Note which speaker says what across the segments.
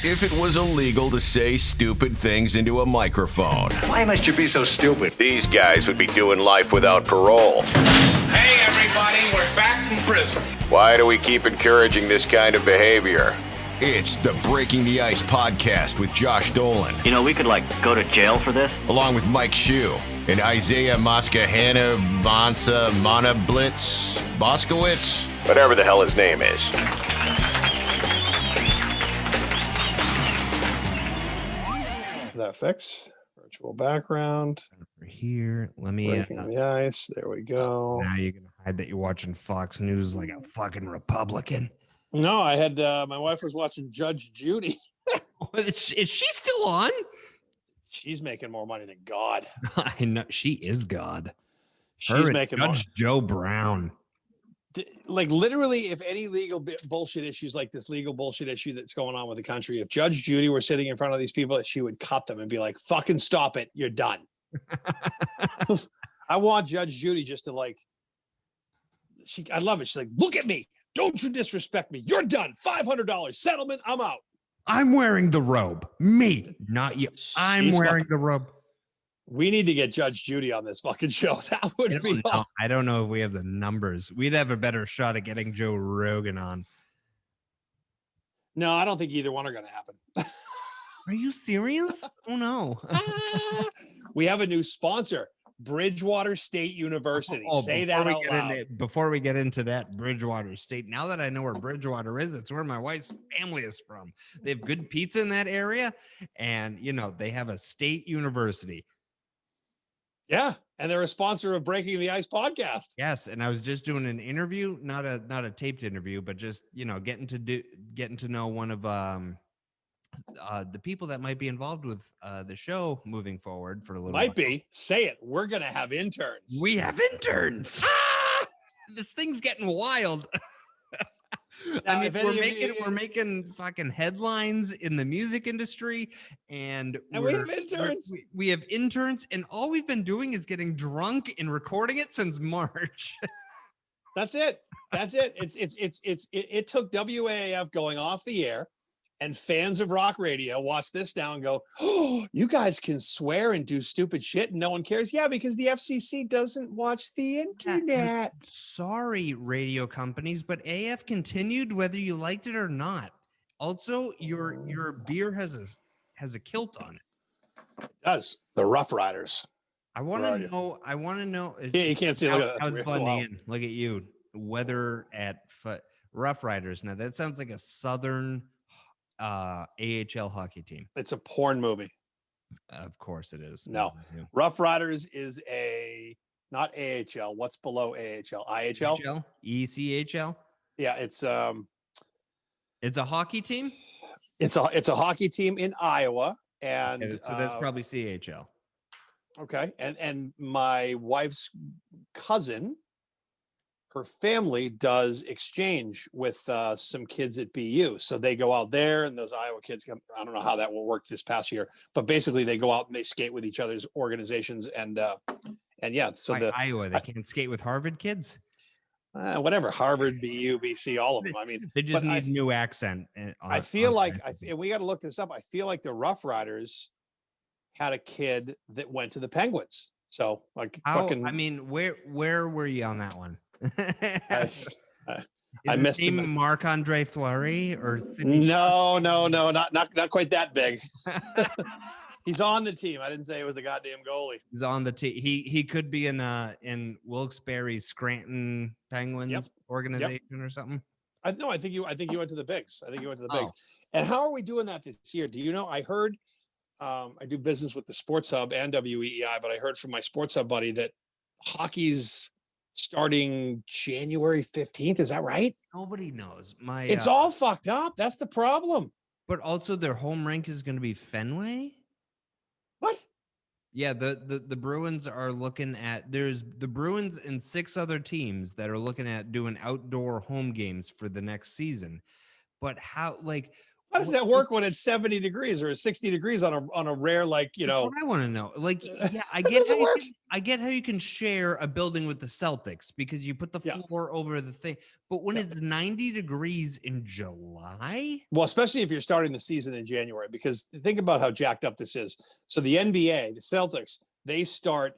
Speaker 1: if it was illegal to say stupid things into a microphone.
Speaker 2: Why must you be so stupid?
Speaker 1: These guys would be doing life without parole.
Speaker 3: Hey, everybody, we're back from prison.
Speaker 1: Why do we keep encouraging this kind of behavior? It's the Breaking the Ice podcast with Josh Dolan.
Speaker 4: You know, we could, go to jail for this.
Speaker 1: Along with Mike Hsu and Isaiah Moskahana Bonsa Monablitz Boskowitz, whatever the hell his name is.
Speaker 5: That fix virtual background
Speaker 6: over here. Let me
Speaker 5: breaking the ice. There we go.
Speaker 6: Now you're gonna hide that you're watching Fox News like a fucking Republican.
Speaker 5: No, I had my wife was watching Judge Judy.
Speaker 6: Is she still on?
Speaker 5: She's making more money than God.
Speaker 6: I know she is God.
Speaker 5: She's making more.
Speaker 6: Judge Joe Brown.
Speaker 5: Like literally, if any legal bullshit issues like this legal bullshit issue that's going on with the country, if Judge Judy were sitting in front of these people, she would cut them and be like, fucking stop it. You're done. I want Judge Judy just to I love it. She's like, look at me. Don't you disrespect me. You're done. $500 settlement. I'm out.
Speaker 6: I'm wearing the robe. Me, not you. I'm wearing the robe.
Speaker 5: We need to get Judge Judy on this fucking show. That would be awesome.
Speaker 6: I don't know if we have the numbers. We'd have a better shot at getting Joe Rogan on.
Speaker 5: No, I don't think either one are going to happen.
Speaker 6: Are you serious? Oh, no.
Speaker 5: We have a new sponsor, Bridgewater State University. Say that out loud.
Speaker 6: Before we get into that, Bridgewater State, now that I know where Bridgewater is, it's where my wife's family is from. They have good pizza in that area, and, they have a state university.
Speaker 5: Yeah, and they're a sponsor of Breaking the Ice podcast.
Speaker 6: Yes, and I was just doing an interview, not a taped interview, but just getting to know one of the people that might be involved with the show moving forward for a little.
Speaker 5: Might be. Say it. We're gonna have interns.
Speaker 6: We have interns. This thing's getting wild.
Speaker 5: Now,
Speaker 6: I mean, we're making fucking headlines in the music industry, and
Speaker 5: we have interns.
Speaker 6: We have interns, and all we've been doing is getting drunk and recording it since March.
Speaker 5: That's it. It took WAAF going off the air, and fans of rock radio watch this now and go, "Oh, you guys can swear and do stupid shit, and no one cares." Yeah, because the FCC doesn't watch the internet.
Speaker 6: Sorry, radio companies, but AF continued whether you liked it or not. Also, your beer has a kilt on it.
Speaker 5: It does. The Rough Riders.
Speaker 6: I want to know.
Speaker 5: Yeah, you can't see. Look at that.
Speaker 6: Wow. Look at you. Weather at Rough Riders. Now that sounds like a Southern AHL hockey team.
Speaker 5: It's a porn movie.
Speaker 6: Of course it is.
Speaker 5: No. Rough Riders is not AHL. What's below AHL? IHL?
Speaker 6: ECHL?
Speaker 5: Yeah, it's
Speaker 6: a hockey team?
Speaker 5: It's a hockey team in Iowa, and
Speaker 6: okay, so that's probably CHL.
Speaker 5: Okay. And my wife's cousin, her family does exchange with some kids at BU. So they go out there and those Iowa kids come. I don't know how that will work this past year, but basically they go out and they skate with each other's organizations. And yeah, so
Speaker 6: Iowa, they can't skate with Harvard kids.
Speaker 5: Whatever, Harvard, BU, BC, all of them. I mean,
Speaker 6: they just need new accent.
Speaker 5: I feel like we got to look this up. I feel like the Rough Riders had a kid that went to the Penguins. So
Speaker 6: I mean, where were you on that one?
Speaker 5: I missed
Speaker 6: him. Marc-Andre Fleury or
Speaker 5: no, not quite that big. He's on the team. I didn't say it was the goddamn goalie.
Speaker 6: He's on the team. He could be in Wilkes-Barre's Scranton Penguins organization or something.
Speaker 5: I think you went to the Bigs. And how are we doing that this year? Do you know? I heard. I do business with the Sports Hub and WEEI, but I heard from my Sports Hub buddy that hockey's starting January 15th. Is that right?
Speaker 6: Nobody knows.
Speaker 5: It's all fucked up. That's the problem.
Speaker 6: But also their home rink is going to be Fenway.
Speaker 5: What?
Speaker 6: Yeah, the Bruins are looking at, there's the Bruins and 6 other teams that are looking at doing outdoor home games for the next season. But how,
Speaker 5: How does that work when it's 70 degrees or 60 degrees on a rare, like,
Speaker 6: That's what I want to know. Like, yeah, I
Speaker 5: That
Speaker 6: get
Speaker 5: doesn't work.
Speaker 6: I get how you can share a building with the Celtics because you put the
Speaker 5: Yeah.
Speaker 6: floor over the thing. But when
Speaker 5: Yeah.
Speaker 6: it's 90 degrees in July,
Speaker 5: Well, especially if you're starting the season in January, because think about how jacked up this is. So the NBA, the Celtics, they start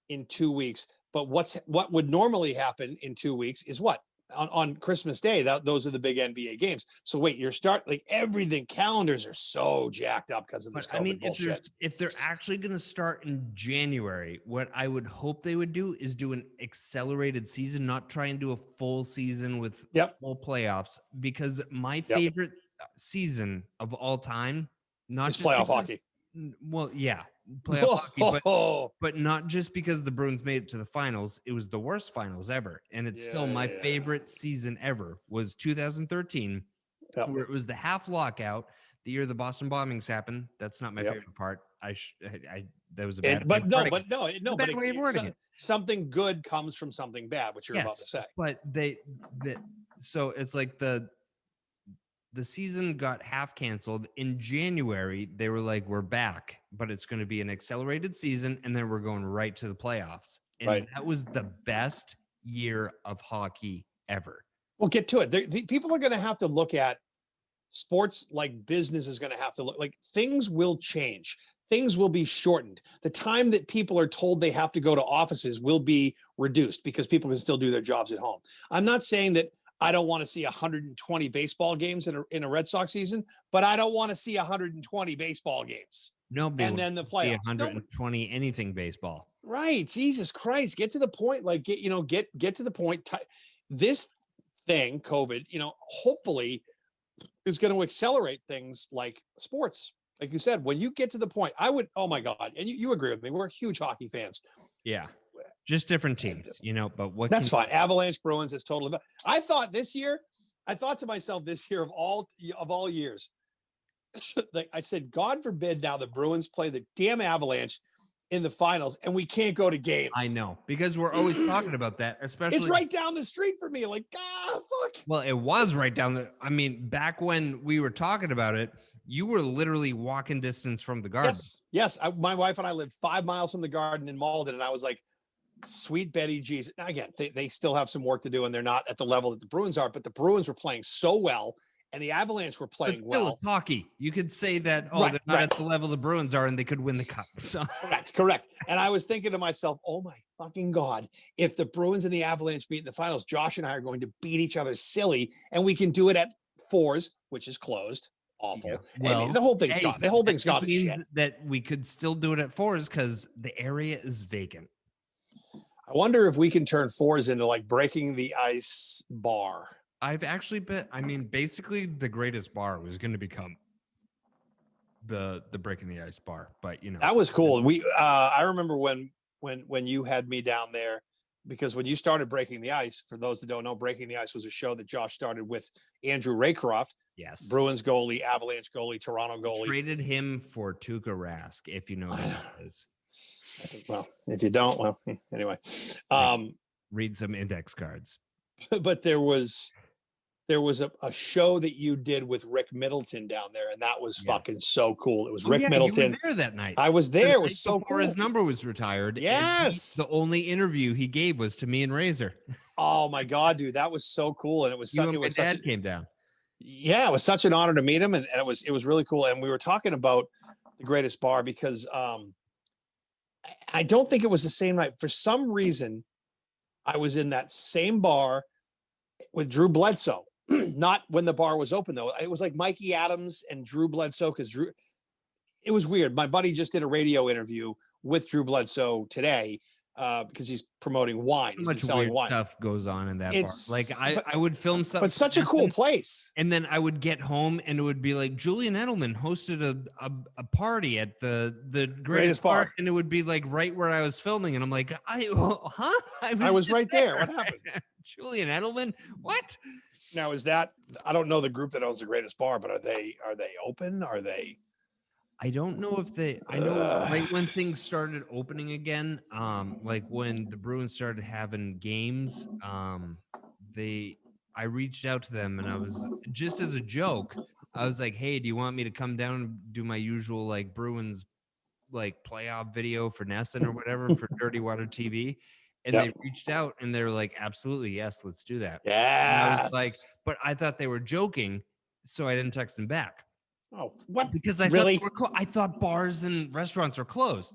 Speaker 5: in 2 weeks. But what would normally happen in 2 weeks is what? On Christmas Day, those are the big NBA games. So wait, everything, calendars are so jacked up because of this
Speaker 6: but
Speaker 5: COVID
Speaker 6: I mean,
Speaker 5: bullshit.
Speaker 6: if they're actually going to start in January, what I would hope they would do is do an accelerated season, not try and do a full season with
Speaker 5: Yep.
Speaker 6: full playoffs. Because my
Speaker 5: Yep.
Speaker 6: favorite season of all time, not
Speaker 5: It's
Speaker 6: just
Speaker 5: playoff
Speaker 6: because,
Speaker 5: hockey.
Speaker 6: well, yeah, playoff hockey,
Speaker 5: Oh,
Speaker 6: but not just because the Bruins made it to the finals. It was the worst finals ever, and it's still my favorite season ever. Was 2013,
Speaker 5: Yep.
Speaker 6: where it was the half lockout, the year the Boston bombings happened. That's not my
Speaker 5: Yep.
Speaker 6: favorite part. That was a bad.
Speaker 5: But no,
Speaker 6: bad way of wording it.
Speaker 5: Something good comes from something bad, which you're about to say.
Speaker 6: But so it's like the season got half canceled in January. They were like, we're back, but it's going to be an accelerated season. And then we're going right to the playoffs. And that was the best year of hockey ever.
Speaker 5: We'll get to it. People are going to have to look at sports like business is going to have to look like things will change. Things will be shortened. The time that people are told they have to go to offices will be reduced because people can still do their jobs at home. I'm not saying that I don't want to see 120 baseball games in a Red Sox season, but I don't want to see 120 baseball games.
Speaker 6: Nobody
Speaker 5: and then the playoffs.
Speaker 6: 120 anything baseball.
Speaker 5: Right. Jesus Christ. Get to the point. Like get to the point. This thing, COVID, hopefully is going to accelerate things like sports. Like you said, when you get to the point, oh my God. And you agree with me. We're huge hockey fans.
Speaker 6: Yeah. Just different teams, but what
Speaker 5: that's fine. Avalanche, Bruins is totally. I thought to myself this year of all years, like I said, God forbid now the Bruins play the damn Avalanche in the finals and we can't go to games.
Speaker 6: I know, because we're always talking about that, especially.
Speaker 5: It's right down the street for me. Like, fuck.
Speaker 6: Well, it was right down back when we were talking about it, you were literally walking distance from the Garden.
Speaker 5: Yes. My wife and I lived 5 miles from the Garden in Malden, and I was like, sweet Betty Jesus. Now, again, they still have some work to do, and they're not at the level that the Bruins are, but the Bruins were playing so well, and the Avalanche were playing well.
Speaker 6: It's hockey. You could say that, they're not at the level the Bruins are, and they could win the cup. So.
Speaker 5: Correct. And I was thinking to myself, oh my fucking God, if the Bruins and the Avalanche meet in the finals, Josh and I are going to beat each other silly, and we can do it at Fours, which is closed. Awful. Yeah. Well, the whole thing's gone. The whole thing's gone to shit.
Speaker 6: That we could still do it at Fours because the area is vacant.
Speaker 5: I wonder if we can turn Fours into like Breaking the Ice bar.
Speaker 6: I've actually basically the greatest bar was going to become the Breaking the Ice bar, but
Speaker 5: that was cool. I remember when you had me down there, because when you started Breaking the Ice, for those that don't know, Breaking the Ice was a show that Josh started with Andrew Raycroft.
Speaker 6: Yes.
Speaker 5: Bruins goalie, Avalanche goalie, Toronto goalie.
Speaker 6: Traded him for Tuukka Rask, if you know who that is.
Speaker 5: Well, if you don't, anyway.
Speaker 6: Read some index cards.
Speaker 5: But there was a show that you did with Rick Middleton down there, and that was fucking so cool. It was Rick Middleton.
Speaker 6: You were there that night.
Speaker 5: I was there. It was so cool.
Speaker 6: His number was retired.
Speaker 5: Yes.
Speaker 6: The only interview he gave was to me and Razor.
Speaker 5: Oh my God, dude, that was so cool, and it was
Speaker 6: my dad came down.
Speaker 5: Yeah, it was such an honor to meet him, and it was really cool. And we were talking about the greatest bar because I don't think it was the same night. For some reason, I was in that same bar with Drew Bledsoe. Not when the bar was open, though. It was like Mikey Adams and Drew Bledsoe, because it was weird. My buddy just did a radio interview with Drew Bledsoe today because he's promoting wine.
Speaker 6: So much
Speaker 5: selling
Speaker 6: weird
Speaker 5: wine.
Speaker 6: Stuff goes on in that bar. Like I would film something,
Speaker 5: but such a cool place.
Speaker 6: And then I would get home, and it would be like Julian Edelman hosted a party at the greatest bar, and it would be like right where I was filming, and I'm like, I was right there. What happened? Julian Edelman? What?
Speaker 5: Now is that, I don't know the group that owns the greatest bar, but are they open? Are they?
Speaker 6: I don't know if I know right when things started opening again, like when the Bruins started having games, I reached out to them, and I was just as a joke, I was like, hey, do you want me to come down and do my usual like Bruins like playoff video for Nesson or whatever for Dirty Water TV? And they reached out and they were like, absolutely, yes, let's do that. And I was like, but I thought they were joking, so I didn't text them back.
Speaker 5: Oh, what?
Speaker 6: Because I
Speaker 5: Really?
Speaker 6: thought I thought bars and restaurants are closed.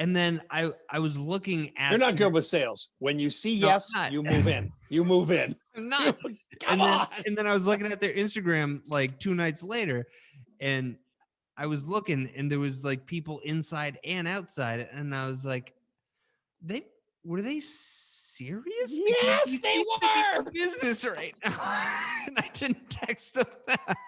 Speaker 6: And then I was looking at.
Speaker 5: You're not good with sales. When you see yes, you move in. You move in.
Speaker 6: I'm not.
Speaker 5: Come on.
Speaker 6: And then I was looking at their Instagram like 2 nights later, and I was looking, and there was like people inside and outside, and I was like, were they serious?
Speaker 5: Yes, they were.
Speaker 6: Business right now, and I didn't text them back.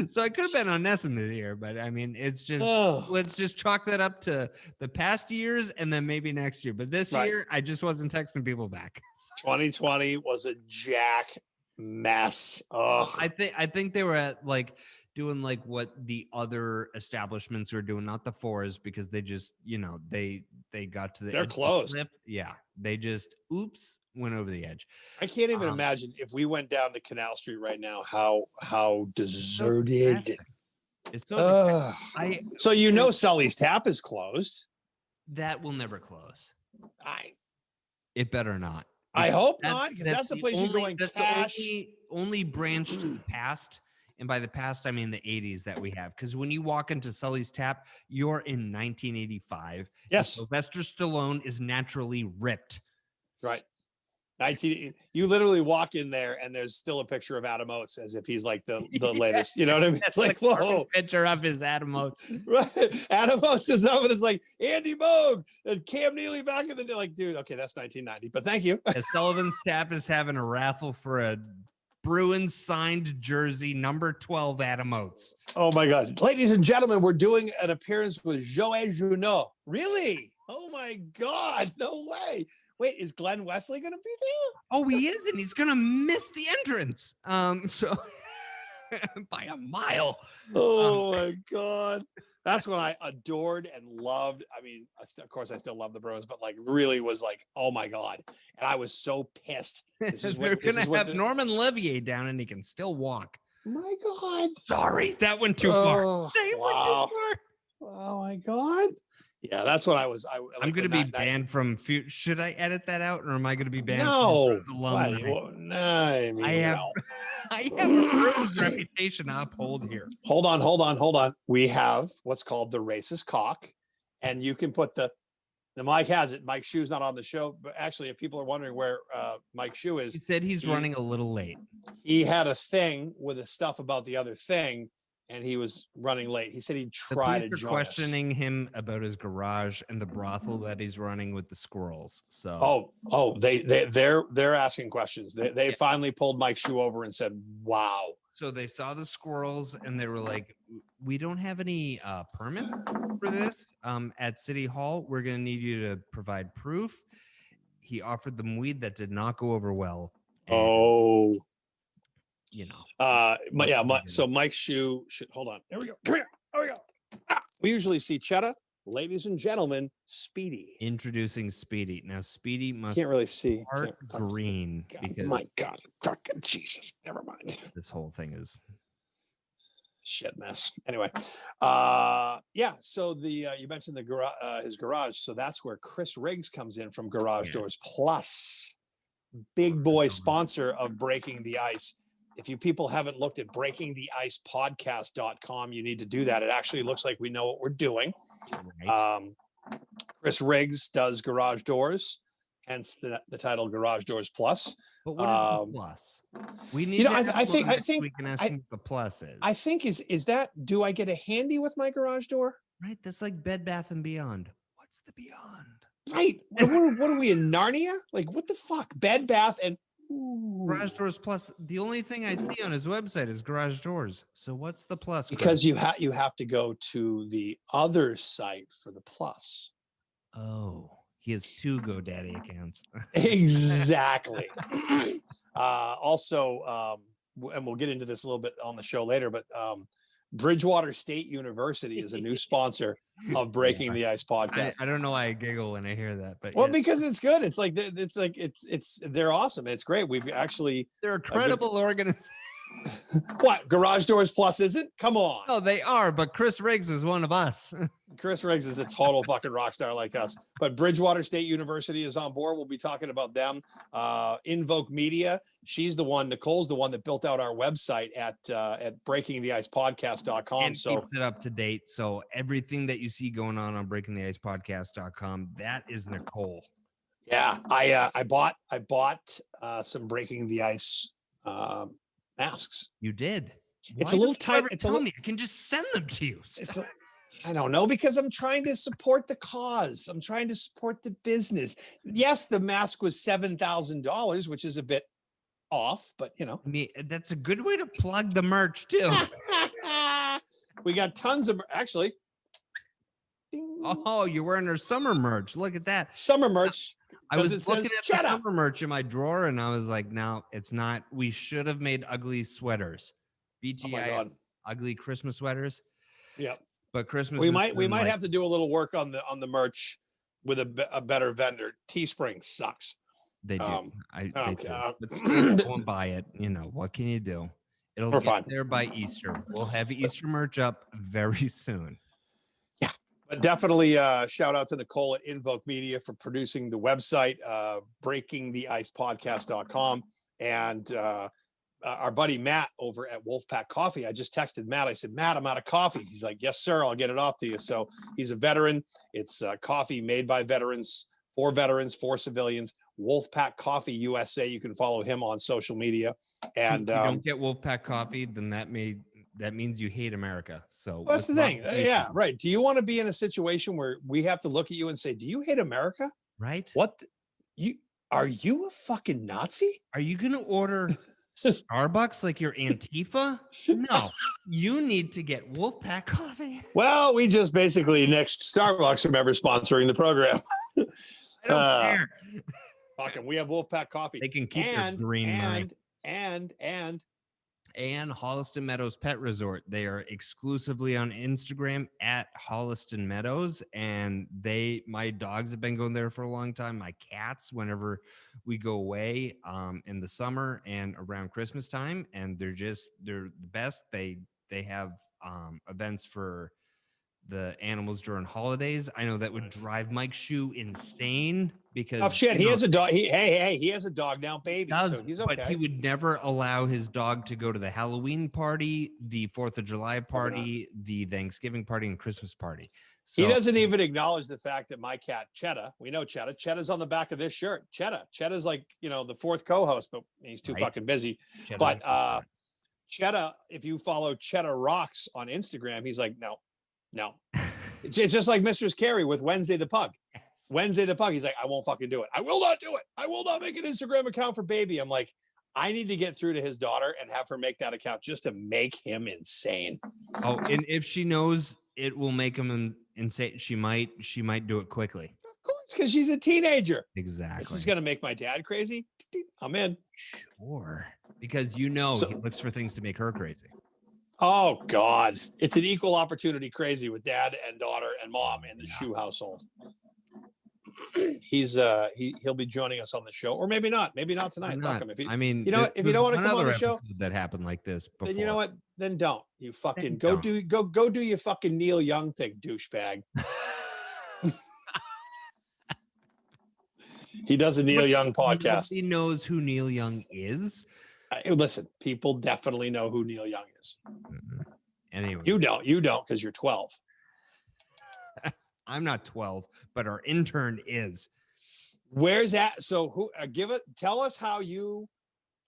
Speaker 6: So I could have been on Nesson this year, but I mean, it's just let's just chalk that up to the past years and then maybe next year. But this year, I just wasn't texting people back.
Speaker 5: 2020 was a jack mess. Oh,
Speaker 6: I think they were at like doing like what the other establishments were doing, not the fours, because they just they got to the
Speaker 5: they're closed.
Speaker 6: Yeah, they just went over the edge.
Speaker 5: I can't even imagine if we went down to Canal Street right now, how deserted.
Speaker 6: It's so
Speaker 5: so Sully's Tap is closed.
Speaker 6: That will never close. It better not.
Speaker 5: I hope not, because that's the place you're going cash.
Speaker 6: The only branch to the past, and by the past I mean the 80s that we have. Because when you walk into Sully's Tap, you're in 1985.
Speaker 5: Yes.
Speaker 6: Sylvester Stallone is naturally ripped.
Speaker 5: Right. You literally walk in there and there's still a picture of Adam Oates as if he's like the latest. You know what I mean? It's like, whoa.
Speaker 6: Picture of his Adam Oates.
Speaker 5: Right. Adam Oates is up and it's like Andy Moog and Cam Neely back in the day. Like, dude, okay, that's 1990, but thank you.
Speaker 6: Sullivan's Tap is having a raffle for a Bruins signed jersey, number 12, Adam Oates.
Speaker 5: Oh my God. Ladies and gentlemen, we're doing an appearance with Joël Junot. Really? Oh my God. No way. Wait, is Glenn Wesley going to be there?
Speaker 6: Oh, he is, and he's going to miss the entrance. So by a mile.
Speaker 5: Oh my God. That's when I adored and loved. I mean, of course, I still love the Bruins, but like really was like, oh my God. And I was so pissed.
Speaker 6: They're going to have Norman Levier down and he can still walk.
Speaker 5: My God.
Speaker 6: Sorry, that went too far.
Speaker 5: Wow. Oh my God. Yeah, that's what I was.
Speaker 6: I'm going to be banned from. Should I edit that out, or am I going to be banned?
Speaker 5: No,
Speaker 6: from alumni?
Speaker 5: I have
Speaker 6: a Bruins reputation to uphold here.
Speaker 5: Hold on. We have what's called the racist cock, and you can put the Mike has it. Mike Hsu's not on the show, but actually, if people are wondering where Mike Hsu is,
Speaker 6: he said he's running a little late.
Speaker 5: He had a thing with the stuff about the other thing. And he was running late. He said he'd try to join
Speaker 6: questioning
Speaker 5: us.
Speaker 6: him about his garage and the brothel that he's running with the squirrels. So
Speaker 5: they're asking questions. They finally pulled Mike Hsu over and said, "Wow."
Speaker 6: So they saw the squirrels and they were like, "We don't have any permits for this at City Hall. We're going to need you to provide proof." He offered them weed that did not go over well.
Speaker 5: And, so Mike Hsu should hold on. There we go. Come here. There we go. We usually see Cheddar. Ladies and gentlemen, Speedy.
Speaker 6: Introducing Speedy. Now Speedy must
Speaker 5: can't really see
Speaker 6: heart green.
Speaker 5: Because my God, fucking Jesus. Never mind.
Speaker 6: This whole thing is
Speaker 5: shit mess. Anyway, so the you mentioned the his garage, so that's where Chris Riggs comes in from Garage Doors Plus, big boy sponsor of Breaking the Ice. If you people haven't looked at breakingtheicepodcast.com, you need to do that. It actually looks like we know what we're doing. Right. Chris Riggs does garage doors, hence the title Garage Doors Plus.
Speaker 6: But what is the plus? We need.
Speaker 5: I think
Speaker 6: we can ask what the plus is.
Speaker 5: I think is that. Do I get a handy with my garage door?
Speaker 6: Right. That's like Bed Bath and Beyond. What's the Beyond?
Speaker 5: Right. What are we in Narnia? Like what the fuck? Bed Bath and.
Speaker 6: Garage Doors Plus. The only thing I see on his website is Garage Doors. So what's the plus?
Speaker 5: Because you have to go to the other site for the plus.
Speaker 6: Oh, he has 2 GoDaddy accounts.
Speaker 5: Exactly. Also, and we'll get into this a little bit on the show later, but Bridgewater State University is a new sponsor of Breaking the Ice podcast.
Speaker 6: I don't know why I giggle when I hear that, but
Speaker 5: because it's good. It's they're awesome. It's great. We've actually
Speaker 6: they're a credible organization.
Speaker 5: What, Garage Doors Plus isn't? Come on.
Speaker 6: No, they are, but Chris Riggs is one of us.
Speaker 5: Chris Riggs is a total fucking rock star like us. But Bridgewater State University is on board. We'll be talking about them. Invoke Media. She's the one. Nicole's the one that built out our website at breakingtheicepodcast.com.
Speaker 6: And
Speaker 5: So
Speaker 6: keeps it up to date. So everything that you see going on breakingtheicepodcast.com, that is Nicole.
Speaker 5: yeah, I bought some Breaking the Ice masks.
Speaker 6: You did.
Speaker 5: It's
Speaker 6: Why
Speaker 5: a little
Speaker 6: don't you
Speaker 5: tight.
Speaker 6: ever
Speaker 5: It's a
Speaker 6: tell
Speaker 5: little.
Speaker 6: me. I can just send them to you.
Speaker 5: I don't know, because I'm trying to support the cause. I'm trying to support the business. Yes, the mask was $7,000, which is a bit off, but you know.
Speaker 6: I mean, that's a good way to plug the merch too.
Speaker 5: We got tons of actually.
Speaker 6: Oh, you're wearing our summer merch. Look at that.
Speaker 5: Summer merch.
Speaker 6: I was
Speaker 5: it
Speaker 6: looking
Speaker 5: says,
Speaker 6: at the
Speaker 5: "Shut up."
Speaker 6: summer merch in my drawer and I was like, no, it's not. We should have made ugly sweaters.
Speaker 5: Oh my
Speaker 6: BTI
Speaker 5: God.
Speaker 6: ugly Christmas sweaters.
Speaker 5: Yep.
Speaker 6: But Christmas
Speaker 5: We
Speaker 6: is
Speaker 5: might
Speaker 6: in, like,
Speaker 5: have to do a little work on the merch with a better vendor. Teespring sucks.
Speaker 6: They do. They
Speaker 5: don't
Speaker 6: do.
Speaker 5: care.
Speaker 6: But still go and buy it. You know, what can you do? It'll
Speaker 5: We're
Speaker 6: get
Speaker 5: fine.
Speaker 6: there by Easter. We'll have Easter merch up very soon.
Speaker 5: But definitely shout out to Nicole at Invoke Media for producing the website, breakingtheicepodcast.com. And our buddy Matt over at Wolfpack Coffee. I just texted Matt. I said, Matt, I'm out of coffee. He's like, yes, sir. I'll get it off to you. So he's a veteran. It's coffee made by veterans, for civilians. Wolfpack Coffee USA. You can follow him on social media. And
Speaker 6: if you don't get Wolfpack coffee, then that means you hate America. So
Speaker 5: that's the thing.
Speaker 6: probably-
Speaker 5: Yeah, right. Do you want to be in a situation where we have to look at you and say, do you hate America?
Speaker 6: Right?
Speaker 5: What? Are you a fucking Nazi?
Speaker 6: Are you going to order Starbucks like your Antifa? No, you need to get Wolfpack coffee.
Speaker 5: Well, we just basically nixed Starbucks from ever sponsoring the program.
Speaker 6: I don't care.
Speaker 5: Fucking, we have Wolfpack Coffee.
Speaker 6: They can keep their green money.
Speaker 5: And
Speaker 6: Holliston Meadows Pet Resort. They are exclusively on Instagram at Holliston Meadows. And my dogs have been going there for a long time. My cats, whenever we go away in the summer and around Christmas time. And they're the best. They have events for the animals during holidays. I know that would drive Mike Hsu insane because
Speaker 5: oh shit, he has a dog. He has a dog now, baby. So he's okay.
Speaker 6: But he would never allow his dog to go to the Halloween party, the 4th of July party, the Thanksgiving party, and Christmas party. So,
Speaker 5: he doesn't even acknowledge the fact that my cat Cheddar, we know Cheddar's on the back of this shirt. Cheddar's like, the fourth co-host, but he's too fucking busy.
Speaker 6: Cheddar-
Speaker 5: But Cheddar, if you follow Cheddar Rocks on Instagram, he's like, no. It's just like Mistress Carrie with Wednesday the Pug. Wednesday the Pug. He's like, I won't fucking do it. I will not do it. I will not make an Instagram account for baby. I'm like, I need to get through to his daughter and have her make that account just to make him insane.
Speaker 6: Oh, and if she knows it will make him insane, she might do it quickly.
Speaker 5: Of course, because she's a teenager.
Speaker 6: Exactly.
Speaker 5: This is gonna make my dad crazy. I'm in.
Speaker 6: Sure. Because he looks for things to make her crazy.
Speaker 5: Oh God, it's an equal opportunity crazy with dad and daughter and mom in the Hsu household. He'll be joining us on the show, or maybe not tonight. Fuck him. If you don't want to come on the show,
Speaker 6: that happened like this before.
Speaker 5: then you know what? Then don't. You fucking go do your fucking Neil Young thing, douchebag. He does a Neil Young podcast.
Speaker 6: He knows who Neil Young is.
Speaker 5: Listen, people definitely know who Neil Young is.
Speaker 6: Anyway,
Speaker 5: you don't because you're 12.
Speaker 6: I'm not 12, but our intern is.
Speaker 5: Where's that? So tell us how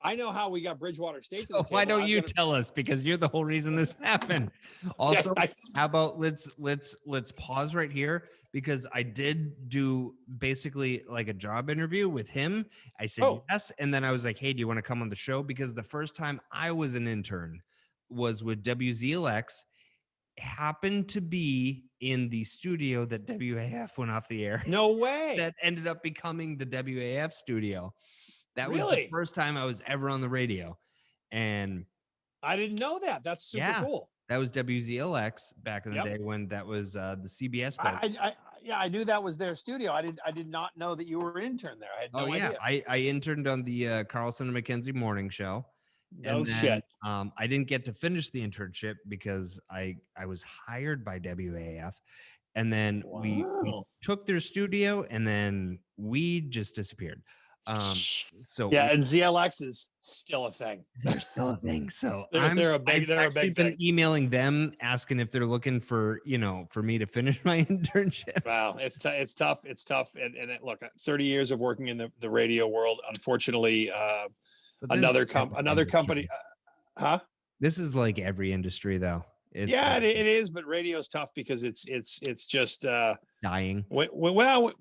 Speaker 5: I know how we got Bridgewater State to the table.
Speaker 6: Why don't you tell us? Because you're the whole reason this happened. Also, how about let's pause right here, because I did do basically like a job interview with him. I said yes, and then I was like, hey, do you want to come on the show? Because the first time I was an intern was with WZLX, happened to be in the studio that WAF went off the air.
Speaker 5: No way.
Speaker 6: That ended up becoming the WAF studio. That was
Speaker 5: Really?
Speaker 6: the first time I was ever on the radio. And
Speaker 5: I didn't know that. That's super cool.
Speaker 6: That was WZLX back in the day when that was the CBS.
Speaker 5: I knew that was their studio. I did not know that you were an intern there. I had no idea.
Speaker 6: I interned on the Carlson and McKenzie morning show.
Speaker 5: No
Speaker 6: and then,
Speaker 5: shit.
Speaker 6: I didn't get to finish the internship because I was hired by WAF, and then we
Speaker 5: Wow.
Speaker 6: took their studio, and then we just disappeared. So
Speaker 5: Yeah, and ZLX is still a thing.
Speaker 6: they're still a thing. So
Speaker 5: They're a big
Speaker 6: been
Speaker 5: thing.
Speaker 6: emailing them asking if they're looking for for me to finish my internship.
Speaker 5: Wow, it's tough. It's tough. And look, 30 years of working in the radio world. Unfortunately, another company. Huh?
Speaker 6: This is like every industry, though.
Speaker 5: Yeah, it is. But radio is tough because it's just
Speaker 6: dying.
Speaker 5: Well,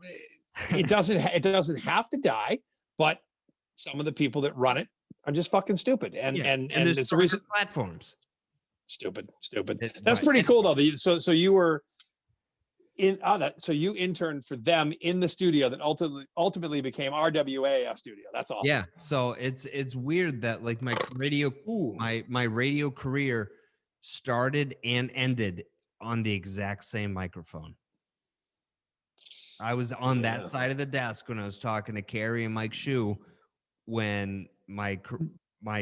Speaker 5: it doesn't have to die, but some of the people that run it are just fucking stupid, and it's the reason
Speaker 6: platforms.
Speaker 5: Stupid. That's pretty cool though. So you were in so you interned for them in the studio that ultimately became our WAF studio. That's awesome.
Speaker 6: Yeah. So it's weird that like my radio career started and ended on the exact same microphone. I was on that side of the desk when I was talking to Carrie and Mike Hsu when my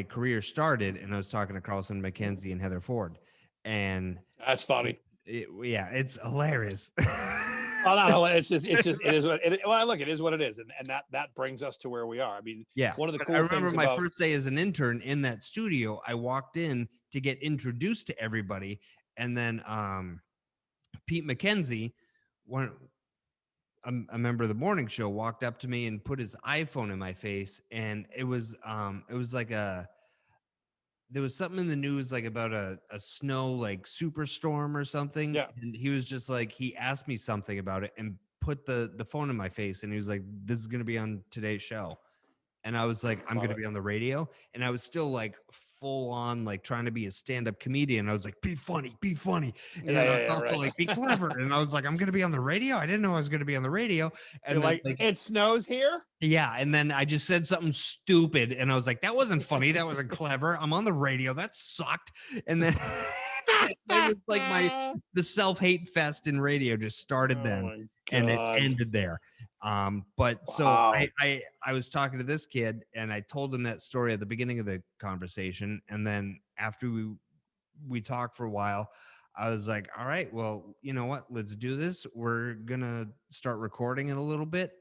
Speaker 6: career started, and I was talking to Carlson McKenzie and Heather Ford, and
Speaker 5: that's funny.
Speaker 6: It's hilarious.
Speaker 5: Oh, not hilarious. It is what it. Well, look, it is what it is, and that brings us to where we are. I mean,
Speaker 6: one of the cool. I remember my first day as an intern in that studio. I walked in to get introduced to everybody, and then Pete McKenzie, a member of the morning show, walked up to me and put his iPhone in my face, and it was like there was something in the news like about a snow like superstorm or something.
Speaker 5: Yeah.
Speaker 6: And he was just like, he asked me something about it and put the phone in my face, and he was like, "This is gonna be on today's show." And I was like, "I'm going to be on the radio." And I was still like full on like trying to be a stand-up comedian. I was like, be funny. And then I was also like, be clever. And I was like, I'm going to be on the radio. I didn't know I was going to be on the radio. And
Speaker 5: then, like, it snows here? Yeah.
Speaker 6: And then I just said something stupid. And I was like, that wasn't funny. That wasn't clever. I'm on the radio. That sucked. And then it was like the self-hate fest in radio just started then. And it ended there. But so I was talking to this kid, and I told him that story at the beginning of the conversation. And then after we talked for a while, I was like, all right, well, you know what? Let's do this. We're going to start recording it a little bit.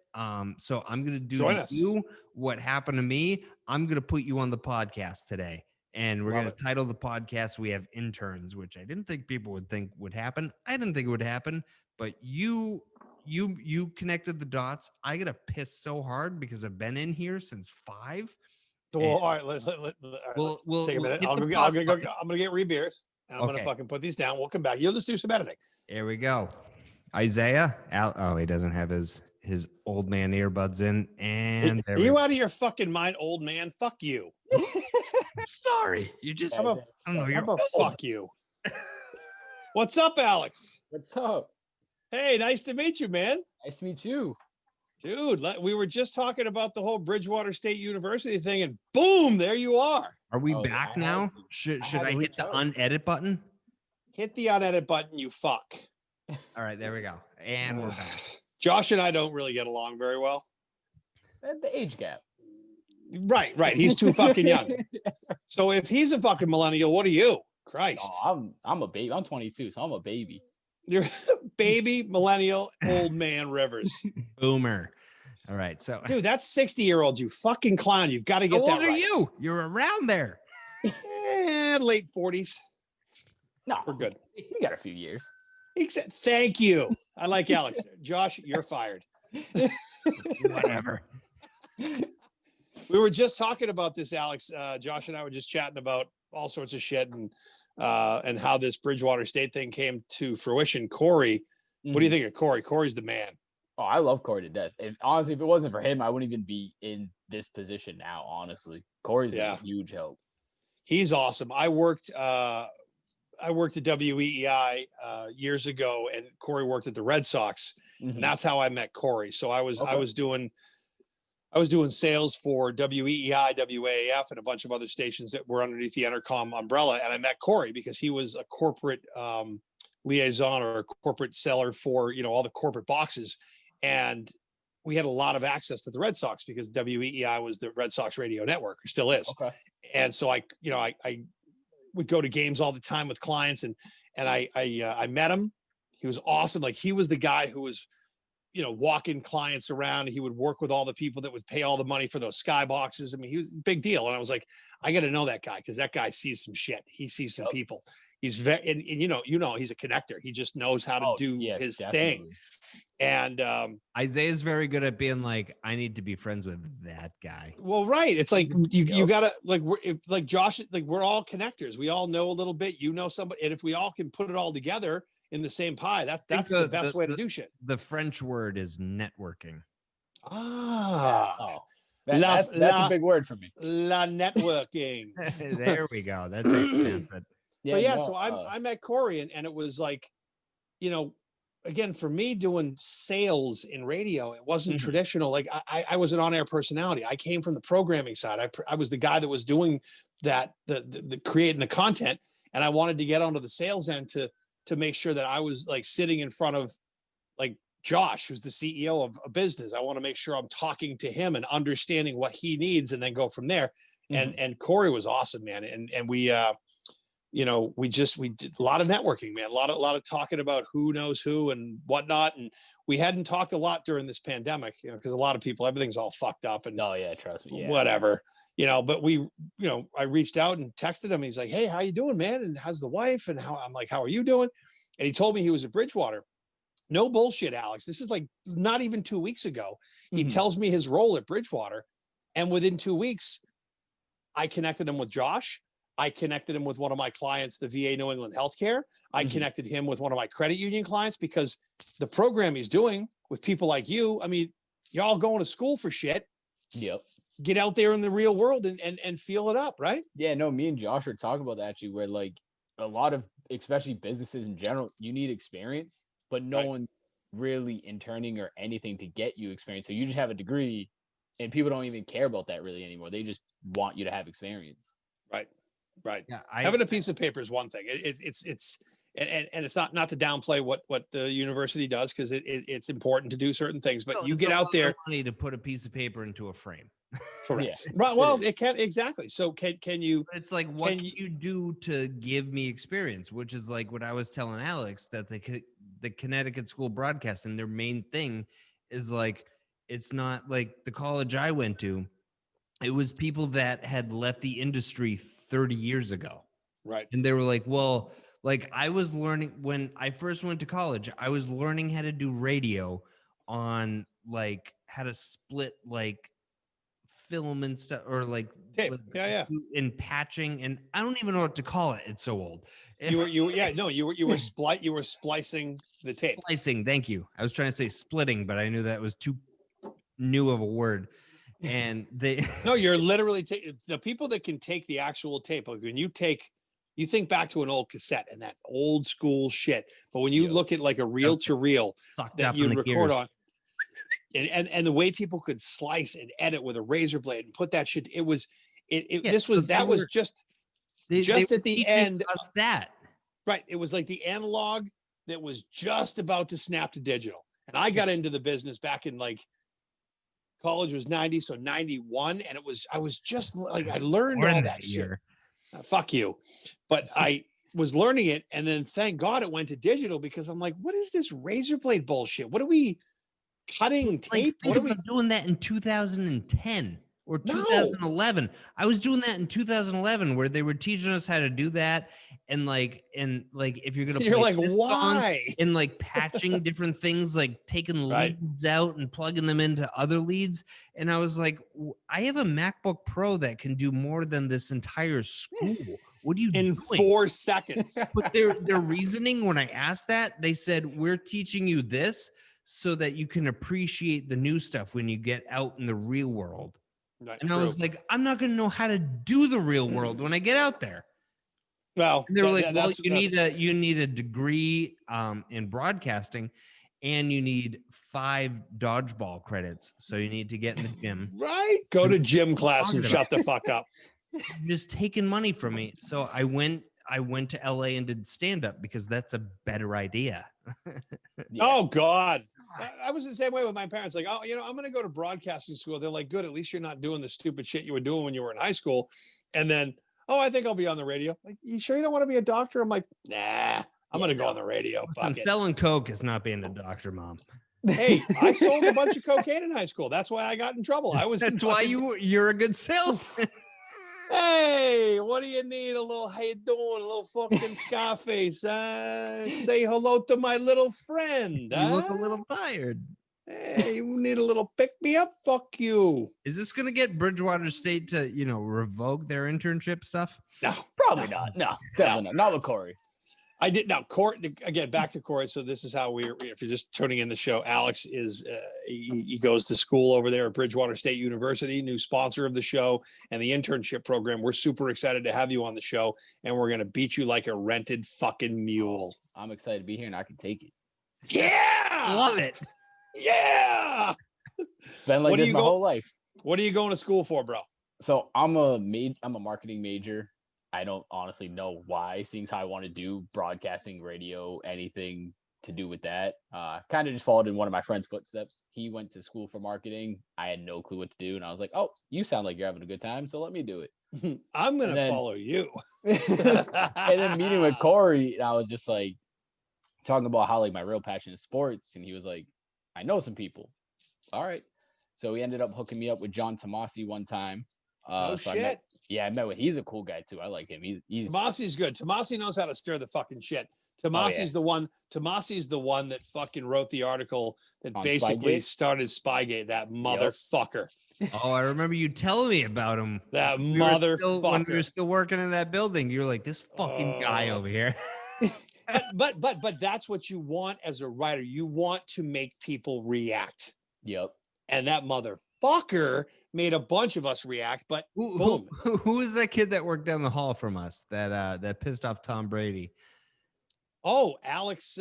Speaker 6: So I'm going to do what happened to me. I'm going to put you on the podcast today. And we're going to title the podcast, we have Interns, which I didn't think people would think would happen. I didn't think it would happen, but you connected the dots. I gotta piss so hard because I've been in here since 5.
Speaker 5: Well, all right, let's take a minute. I'm gonna get beers, and I'm gonna fucking put these down. We'll come back. You'll just do some editing.
Speaker 6: Here we go. Isaiah, he doesn't have his old man earbuds in. And
Speaker 5: are you out of your fucking mind, old man? Fuck you.
Speaker 6: I'm sorry. You just
Speaker 5: fuck you. What's up, Alex?
Speaker 7: What's up?
Speaker 5: Hey, nice to meet you, man.
Speaker 7: Nice to meet you.
Speaker 5: Dude, we were just talking about the whole Bridgewater State University thing, and boom, there you are.
Speaker 6: Are we back now? Should I hit the unedit button?
Speaker 5: Hit the unedit button, you fuck.
Speaker 6: All right, there we go. And we're back.
Speaker 5: Josh and I don't really get along very well.
Speaker 7: The age gap.
Speaker 5: Right. He's too fucking young. So if he's a fucking millennial, what are you? Christ.
Speaker 7: Oh, I'm a baby. I'm 22, so I'm a baby.
Speaker 5: You're a baby, millennial, old man Rivers.
Speaker 6: Boomer. All right. So,
Speaker 5: dude, that's 60-year-old, you fucking clown. You've got to get that right.
Speaker 6: How old are you? You're around there.
Speaker 5: Late 40s.
Speaker 7: No,
Speaker 5: we're good.
Speaker 7: You got a few years.
Speaker 5: Thank you. I like Alex. Josh, you're fired.
Speaker 6: Whatever.
Speaker 5: We were just talking about this, Alex. Josh and I were just chatting about all sorts of shit and how this Bridgewater State thing came to fruition. Corey, what do you think of Corey? Corey's the man.
Speaker 7: Oh, I love Corey to death. Honestly, if it wasn't for him, I wouldn't even be in this position now, honestly. Corey's a huge help.
Speaker 5: He's awesome. I worked at WEEI years ago, and Corey worked at the Red Sox. And that's how I met Corey. So I was doing sales for WEEI, WAAF, and a bunch of other stations that were underneath the Intercom umbrella. And I met Corey because he was a corporate liaison or a corporate seller for, all the corporate boxes. And we had a lot of access to the Red Sox because WEEI was the Red Sox radio network, or still is.
Speaker 7: Okay.
Speaker 5: And so I would go to games all the time with clients, and I met him. He was awesome. Like, he was the guy who was, walking clients around. He would work with all the people that would pay all the money for those skyboxes. I mean, he was a big deal. And I was like, I got to know that guy, because that guy sees some shit. He sees some people. He's very, and he's a connector. He just knows how to do his thing. And
Speaker 6: Isaiah's very good at being like, I need to be friends with that guy.
Speaker 5: Well, right. It's like you gotta, like, like Josh, like, we're all connectors. We all know a little bit. Somebody, and if we all can put it all together in the same pie, that's the best way to do shit.
Speaker 6: The French word is networking.
Speaker 7: That's a big word for me.
Speaker 5: La networking.
Speaker 6: There we go. That's it.
Speaker 5: So I met Corey, and it was like, again, for me, doing sales in radio, it wasn't traditional. Like, I was an on-air personality. I came from the programming side. I was the guy that was doing that, the creating the content, and I wanted to get onto the sales end to make sure that I was like sitting in front of like Josh, who's the CEO of a business. I want to make sure I'm talking to him and understanding what he needs, and then go from there. And Corey was awesome, man. And we we did a lot of networking, man, a lot of talking about who knows who and whatnot. And we hadn't talked a lot during this pandemic, because a lot of people, everything's all fucked up, and
Speaker 7: trust me.
Speaker 5: Whatever, but we, I reached out and texted him. He's like, hey, how you doing, man? And how's the wife? And I'm like, how are you doing? And he told me he was at Bridgewater. No bullshit, Alex. This is like not even 2 weeks ago. He tells me his role at Bridgewater. And within 2 weeks, I connected him with Josh. I connected him with one of my clients, the VA New England Healthcare. I connected him with one of my credit union clients, because the program he's doing with people like you, I mean, y'all going to school for shit.
Speaker 7: Yep.
Speaker 5: Get out there in the real world and feel it up, right?
Speaker 7: Yeah, no, me and Josh are talking about that actually, where like a lot of, especially businesses in general, you need experience, but no one really interning or anything to get you experience. So you just have a degree, and people don't even care about that really anymore. They just want you to have experience.
Speaker 5: Right.
Speaker 6: Yeah,
Speaker 5: having a piece of paper is one thing. It's not to downplay what the university does, because it's important to do certain things, but you get out there.
Speaker 6: Money to put a piece of paper into a frame.
Speaker 5: Correct. Right. Well, it can, exactly. So can you?
Speaker 6: It's like, what can you do to give me experience? Which is like what I was telling Alex, that the Connecticut School Broadcasting, their main thing is like, it's not like the college I went to. It was people that had left the industry 30 years ago.
Speaker 5: Right.
Speaker 6: And they were like, well, like, I was learning when I first went to college, I was learning how to do radio on like how to split like film and stuff, or like
Speaker 5: tape.
Speaker 6: In patching, and I don't even know what to call it. It's so old.
Speaker 5: You were splicing the tape.
Speaker 6: Splicing. Thank you. I was trying to say splitting, but I knew that was too new of a word. And
Speaker 5: no, you're literally the people that can take the actual tape. Like when you think back to an old cassette and that old school shit, but when you look at like a reel to reel that you'd record on, and the way people could slice and edit with a razor blade and put that shit, that was just at the end.
Speaker 6: That
Speaker 5: right. It was like the analog that was just about to snap to digital. And I got into the business back in like, college was 90, so 91, and I was just like, I learned all that shit. Fuck you. But I was learning it, and then thank God it went to digital, because I'm like, what is this razor blade bullshit? What are we cutting tape?
Speaker 6: What are we doing that in 2010 or 2011? I was doing that in 2011, where they were teaching us how to do that, and if you're gonna,
Speaker 5: you're like, why?
Speaker 6: And like patching different things, like taking leads out and plugging them into other leads. And I was like, I have a MacBook Pro that can do more than this entire school. What are you doing?
Speaker 5: In 4 seconds.
Speaker 6: But their reasoning when I asked that, they said, we're teaching you this so that you can appreciate the new stuff when you get out in the real world.
Speaker 5: Right,
Speaker 6: and I was like, I'm not going to know how to do the real world when I get out there.
Speaker 5: Well,
Speaker 6: and they were like, well, you need a degree in broadcasting, and you need 5 dodgeball credits. So you need to get in the gym.
Speaker 5: Right. Go to gym class and shut the fuck up.
Speaker 6: Just taking money from me. So I went to LA and did stand up, because that's a better idea.
Speaker 5: Oh God. I was the same way with my parents. Like, oh, I'm going to go to broadcasting school. They're like, good. At least you're not doing the stupid shit you were doing when you were in high school. And then, oh, I think I'll be on the radio. Like, you sure you don't want to be a doctor? I'm like, nah, I'm going to go on the radio. Fuck it.
Speaker 6: Selling coke is not being a doctor, Mom.
Speaker 5: Hey, I sold a bunch of cocaine in high school. That's why I got in trouble.
Speaker 6: That's why you're a good salesman.
Speaker 5: Hey, what do you need? How you doing? A little fucking Scarface. Say hello to my little friend.
Speaker 6: You look a little tired.
Speaker 5: Hey, you need a little pick me up? Fuck you.
Speaker 6: Is this gonna get Bridgewater State to, revoke their internship stuff?
Speaker 5: No,
Speaker 7: Probably not. No, definitely not. Not with Corey.
Speaker 5: I did. Now, Corey, again, back to Corey. So this is how if you're just tuning in the show, Alex is, he goes to school over there at Bridgewater State University, new sponsor of the show and the internship program. We're super excited to have you on the show, and we're going to beat you like a rented fucking mule.
Speaker 7: I'm excited to be here and I can take it.
Speaker 5: Yeah.
Speaker 6: Love it.
Speaker 5: Yeah.
Speaker 7: Been like this my whole life.
Speaker 5: What are you going to school for, bro?
Speaker 7: So I'm a marketing major. I don't honestly know why, seeing how I want to do broadcasting, radio, anything to do with that. Kind of just followed in one of my friend's footsteps. He went to school for marketing. I had no clue what to do. And I was like, oh, you sound like you're having a good time. So let me do it.
Speaker 5: I'm going to follow you.
Speaker 7: And then meeting with Corey, and I was just like talking about how like my real passion is sports. And he was like, I know some people. All right. So he ended up hooking me up with John Tomasi one time.
Speaker 5: Oh,
Speaker 7: so
Speaker 5: shit.
Speaker 7: I met with, he's a cool guy too. I like him. He's
Speaker 5: Tomasi's good. Tomasi knows how to stir the fucking shit. Tomasi's the one that fucking wrote the article that
Speaker 7: On
Speaker 5: basically
Speaker 7: Spygate?
Speaker 5: started Spygate, that motherfucker.
Speaker 6: Oh, I remember you telling me about him.
Speaker 5: That
Speaker 6: When
Speaker 5: motherfucker.
Speaker 6: we were still working in that building, you're like, this fucking guy over here.
Speaker 5: But that's what you want as a writer. You want to make people react.
Speaker 7: Yep.
Speaker 5: And that motherfucker made a bunch of us react, but boom.
Speaker 6: Who is that kid that worked down the hall from us that pissed off Tom Brady?
Speaker 5: Oh, Alex.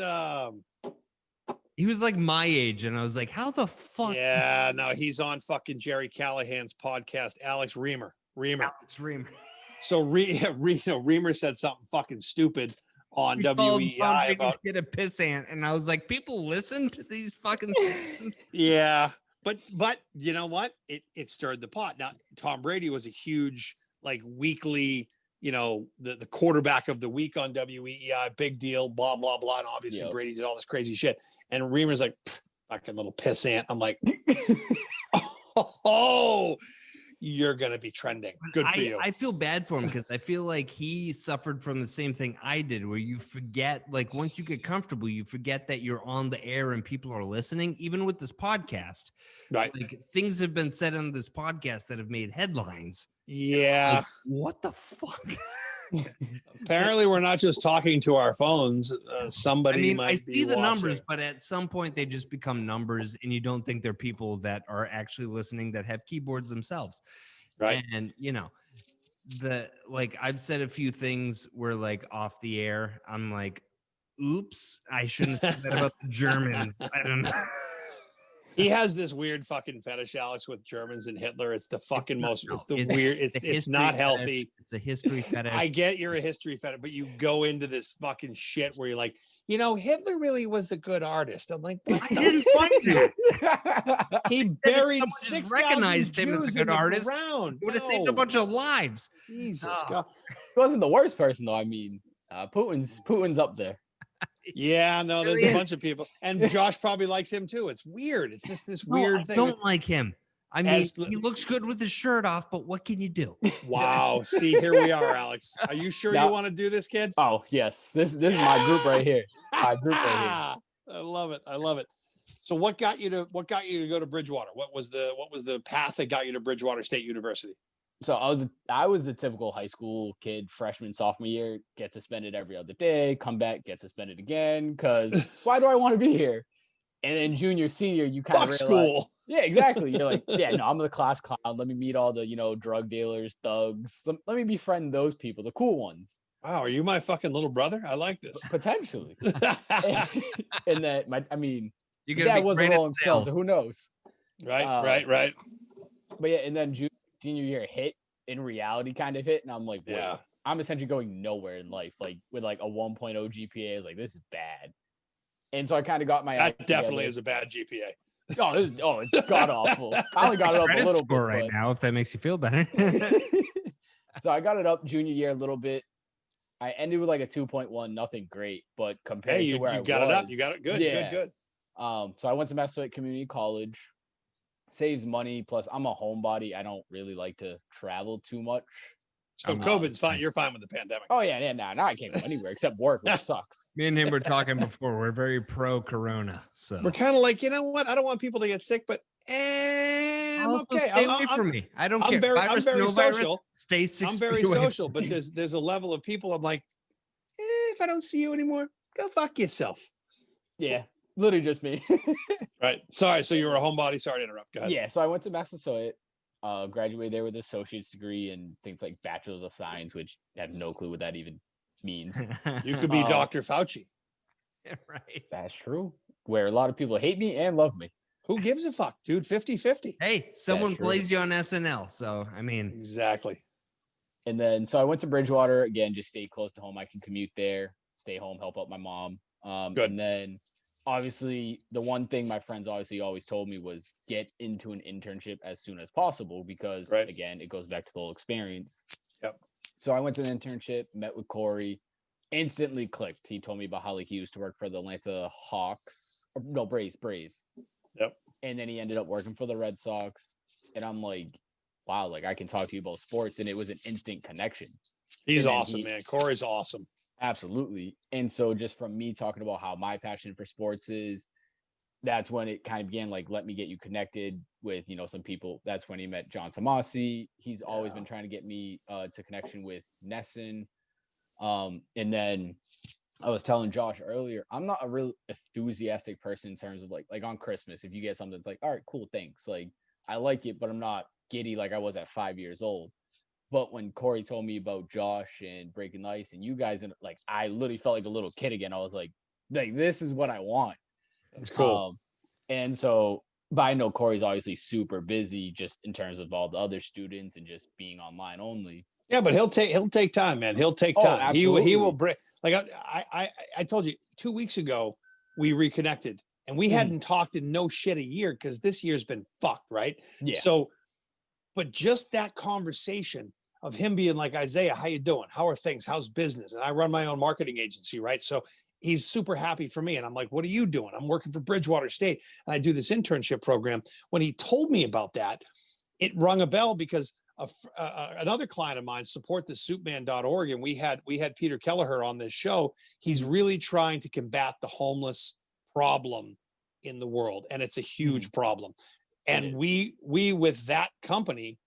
Speaker 6: He was like my age, and I was like, how the fuck?
Speaker 5: Yeah, no, he's on fucking Jerry Callahan's podcast, Alex Reamer.
Speaker 6: Alex Reamer.
Speaker 5: So Reamer said something fucking stupid on
Speaker 6: We called
Speaker 5: WEI
Speaker 6: Tom Brady's
Speaker 5: about
Speaker 6: kid a pissant, and I was like, people listen to these fucking
Speaker 5: yeah. But you know what? It stirred the pot. Now, Tom Brady was a huge, like, weekly, the quarterback of the week on WEI, big deal, blah, blah, blah. And obviously Brady did all this crazy shit. And Reamer's like, fucking little pissant. I'm like, oh, you're going to be trending. Good for you.
Speaker 6: I feel bad for him because I feel like he suffered from the same thing I did, where you forget, like, once you get comfortable, you forget that you're on the air and people are listening, even with this podcast.
Speaker 5: Right.
Speaker 6: Like, things have been said on this podcast that have made headlines.
Speaker 5: Yeah.
Speaker 6: Like, what the fuck?
Speaker 5: Apparently, we're not just talking to our phones. Somebody might be
Speaker 6: see the
Speaker 5: watching.
Speaker 6: numbers, but at some point they just become numbers, and you don't think they're people that are actually listening that have keyboards themselves.
Speaker 5: Right.
Speaker 6: And I've said a few things where, like, off the air, I'm like, oops, I shouldn't have said that about the Germans. I don't know.
Speaker 5: He has this weird fucking fetish, Alex, with Germans and Hitler. It's the fucking it's not healthy.
Speaker 6: Fetish. It's a history fetish.
Speaker 5: I get you're a history fetish, but you go into this fucking shit where you're like, Hitler really was a good artist. I'm like, what the fuck? He buried 6,000 Jews in the ground.
Speaker 6: He would have saved a bunch of lives.
Speaker 5: Jesus God.
Speaker 7: He wasn't the worst person though. I mean, Putin's up there.
Speaker 5: Yeah, no, there's a bunch of people, and Josh probably likes him too. It's weird. It's just this weird thing.
Speaker 6: I don't like him. I mean, he looks good with his shirt off, but what can you do?
Speaker 5: Wow. See, here we are, Alex. Are you sure you want to do this, kid?
Speaker 7: Oh, yes. This is my group right here. My group right
Speaker 5: here. I love it. I love it. So what got you to go to Bridgewater? What was the path that got you to Bridgewater State University?
Speaker 7: So I was the typical high school kid, freshman, sophomore year, get suspended every other day, come back, get suspended again, because why do I want to be here? And then junior, senior, you kind of realize,
Speaker 5: school.
Speaker 7: Yeah, exactly. You're like, yeah, no, I'm the class clown. Let me meet all the, drug dealers, thugs. Let me befriend those people, the cool ones.
Speaker 5: Wow, are you my fucking little brother? I like this.
Speaker 7: Potentially. and that,
Speaker 6: You
Speaker 7: dad was a Rolling Stone, so who knows?
Speaker 5: Right.
Speaker 7: But yeah, and then senior year hit, in reality kind of hit, and I'm like, wait,
Speaker 5: yeah,
Speaker 7: I'm essentially going nowhere in life, like with like a 1.0 GPA. I was like, this is bad. And so I kind of got my
Speaker 5: That
Speaker 7: act
Speaker 5: definitely
Speaker 7: together.
Speaker 5: is a bad GPA.
Speaker 7: It's god awful. I only got it up a
Speaker 6: Credit
Speaker 7: little bit
Speaker 6: score right now, if that makes you feel better.
Speaker 7: So I got it up junior year a little bit. I ended with like a 2.1, nothing great, but compared
Speaker 5: Hey,
Speaker 7: to where I
Speaker 5: got
Speaker 7: was,
Speaker 5: it up. You got it. Good,
Speaker 7: yeah.
Speaker 5: good.
Speaker 7: So I went to Massachusetts Community College. Saves money. Plus, I'm a homebody. I don't really like to travel too much.
Speaker 5: So COVID's fine. You're fine with the pandemic.
Speaker 7: Oh yeah. Now I can't go anywhere except work, which sucks.
Speaker 6: Me and him were talking before. We're very pro Corona, so
Speaker 5: We're kind of like, you know what? I don't want people to get sick, but I'm
Speaker 6: also
Speaker 5: okay.
Speaker 6: stay away from me. I don't care.
Speaker 5: I'm very social.
Speaker 6: Stay 6
Speaker 5: I'm very
Speaker 6: feet away.
Speaker 5: social, but there's a level of people I'm like, if I don't see you anymore, go fuck yourself.
Speaker 7: Yeah, literally just me.
Speaker 5: Right. Sorry. So you were a homebody. Sorry to interrupt. Go ahead.
Speaker 7: Yeah. So I went to Massachusetts, graduated there with an associate's degree and things like bachelor's of science, which I have no clue what that even means.
Speaker 5: You could be Dr. Fauci.
Speaker 6: Right.
Speaker 7: That's true. Where a lot of people hate me and love me.
Speaker 5: Who gives a fuck, dude? 50-50.
Speaker 6: Hey, someone
Speaker 7: true.
Speaker 6: plays you on SNL, so I mean,
Speaker 5: Exactly.
Speaker 7: And then so I went to Bridgewater again, just stay close to home. I can commute there, stay home, help out my mom.
Speaker 5: Good.
Speaker 7: And then obviously the one thing my friends obviously always told me was get into an internship as soon as possible because
Speaker 5: Right.
Speaker 7: again, it goes back to the whole experience.
Speaker 5: Yep.
Speaker 7: So I went to an internship, met with Corey, instantly clicked. He told me about how like he used to work for the Atlanta Hawks, or, no, Braves.
Speaker 5: Yep.
Speaker 7: And then he ended up working for the Red Sox. And I'm like, wow, like I can talk to you about sports. And it was an instant connection.
Speaker 5: He's
Speaker 7: And then
Speaker 5: awesome, man. Corey's awesome.
Speaker 7: Absolutely. And so just from me talking about how my passion for sports is, that's when it kind of began, like, let me get you connected with, you know, some people. That's when he met John Tomasi. He's always been trying to get me to connection with Nesson. And then I was telling Josh earlier, I'm not a real enthusiastic person in terms of like on Christmas, if you get something, it's like, all right, cool, thanks. Like, I like it, but I'm not giddy like I was at 5 years old. But when Corey told me about Josh and Breaking the Ice and you guys, and like, I literally felt like a little kid again. I was like, this is what I want.
Speaker 5: That's cool.
Speaker 7: And so, but I know Corey's obviously super busy just in terms of all the other students and just being online only.
Speaker 5: Yeah, but he'll take time, man. He'll take
Speaker 7: Oh,
Speaker 5: time. He
Speaker 7: absolutely.
Speaker 5: will break. Like I told you 2 weeks ago, we reconnected and we hadn't talked in no shit a year because this year's been fucked, right?
Speaker 7: Yeah.
Speaker 5: So, but just that conversation of him being like, Isaiah, how you doing? How are things? How's business? And I run my own marketing agency, right? So he's super happy for me. And I'm like, what are you doing? I'm working for Bridgewater State and I do this internship program. When he told me about that, it rung a bell because another client of mine, supportthesoupman.org, and we had Peter Kelleher on this show. He's really trying to combat the homeless problem in the world, and it's a huge problem. And we with that company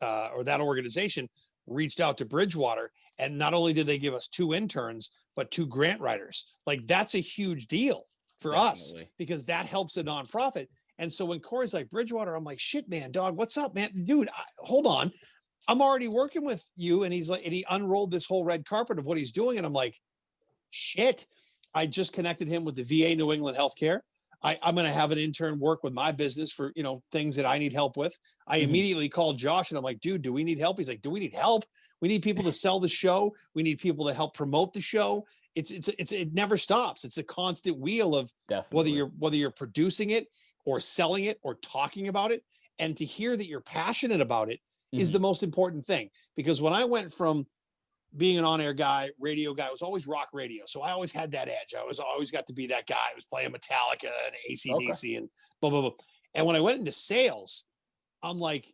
Speaker 5: or that organization reached out to Bridgewater, and not only did they give us 2 interns, but 2 grant writers. Like, that's a huge deal for us because that helps a nonprofit. And so when Corey's like, Bridgewater, I'm like, shit, man, dog, what's up, man? Dude, hold on. I'm already working with you. And he's like, and he unrolled this whole red carpet of what he's doing. And I'm like, shit. I just connected him with the VA New England Healthcare. I'm going to have an intern work with my business for, you know, things that I need help with. I immediately called Josh and I'm like, dude, do we need help? He's like, do we need help? We need people to sell the show. We need people to help promote the show. It never stops. It's a constant wheel of whether you're producing it or selling it or talking about it. And to hear that you're passionate about it is the most important thing. Because when I went from being an on-air guy, radio guy, it was always rock radio. So I always had that edge. I always got to be that guy who was playing Metallica and AC/DC and blah, blah, blah. And when I went into sales, I'm like,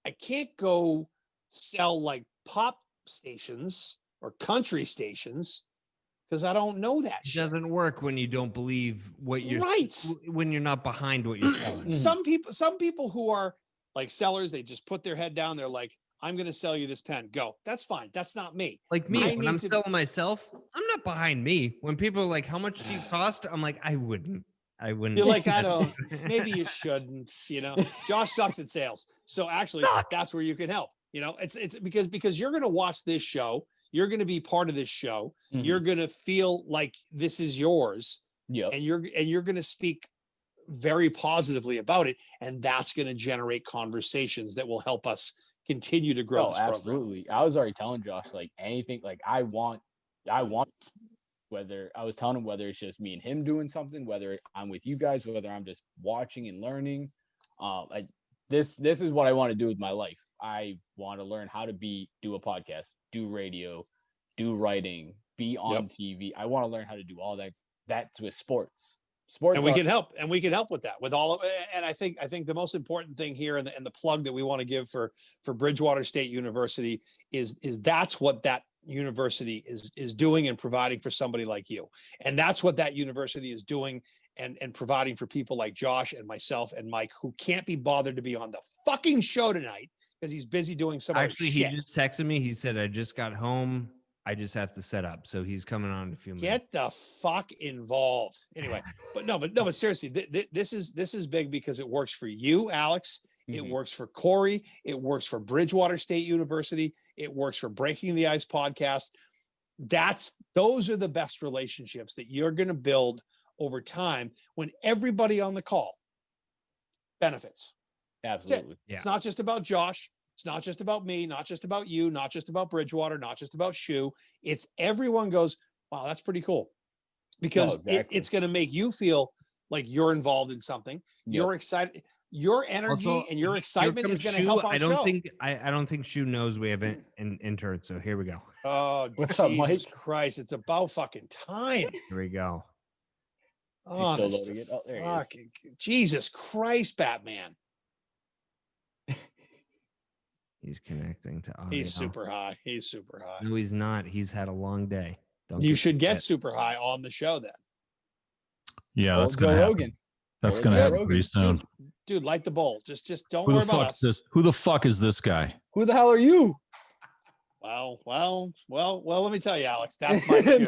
Speaker 5: I can't go sell like pop stations or country stations because I don't know that shit.
Speaker 6: It doesn't work when you don't believe what you're when you're not behind what you're selling.
Speaker 5: Some people who are like sellers, they just put their head down. They're like, I'm going to sell you this pen. Go. That's fine. That's not me.
Speaker 6: Like me, when I'm selling myself, I'm not behind me. When people are like, how much do you cost? I'm like, I wouldn't. You're
Speaker 5: like, I don't, maybe you shouldn't, you know. Josh sucks at sales. So actually that's where you can help. You know, it's because you're going to watch this show. You're going to be part of this show. You're going to feel like this is yours. Yeah. And you're going to speak very positively about it. And that's going to generate conversations that will help us continue to grow.
Speaker 7: Oh, absolutely. I was already telling Josh, like, anything, like I want whether I was telling him whether it's just me and him doing something, whether I'm with you guys, whether I'm just watching and learning. This is what I want to do with my life. I want to learn how to do a podcast, do radio, do writing, be on TV. I want to learn how to do all that. That's with sports.
Speaker 5: And we can help with that, with all of it. And I think the most important thing here, and the plug that we want to give for Bridgewater State University is that's what that university is doing and providing for somebody like you. And that's what that university is doing and providing for people like Josh and myself and Mike, who can't be bothered to be on the fucking show tonight because he's busy doing some other shit.
Speaker 6: He just texted me. He said, I just got home. I just have to set up. So he's coming on in a few minutes.
Speaker 5: Get the fuck involved. Anyway, but seriously, this is big because it works for you, Alex. It works for Corey. It works for Bridgewater State University. It works for Breaking the Ice podcast. Those are the best relationships that you're going to build over time when everybody on the call benefits.
Speaker 7: Absolutely.
Speaker 5: Yeah. It's not just about Josh. It's not just about me, not just about you, not just about Bridgewater, not just about Hsu. It's everyone goes, wow, that's pretty cool. Because it's going to make you feel like you're involved in something. Yep. You're excited. Your energy and your excitement is going to help our show.
Speaker 6: I don't think Hsu knows we have an intern. So here we go.
Speaker 5: Oh,
Speaker 7: what's
Speaker 5: Jesus
Speaker 7: up, Mike?
Speaker 5: Christ. It's about fucking time.
Speaker 6: Here we go.
Speaker 7: Oh, still loading it. Oh, there he is.
Speaker 5: Jesus Christ, Batman.
Speaker 6: He's connecting to audio.
Speaker 5: He's super high.
Speaker 6: No, he's not. He's had a long day.
Speaker 5: You should get super high on the show then.
Speaker 8: Yeah, that's going to happen. That's going to happen pretty soon.
Speaker 5: Dude, light the bowl. Just don't worry about us.
Speaker 8: Who the fuck is this guy?
Speaker 7: Who the hell are you?
Speaker 5: Well, let me tell you, Alex, that's Mike Hsu.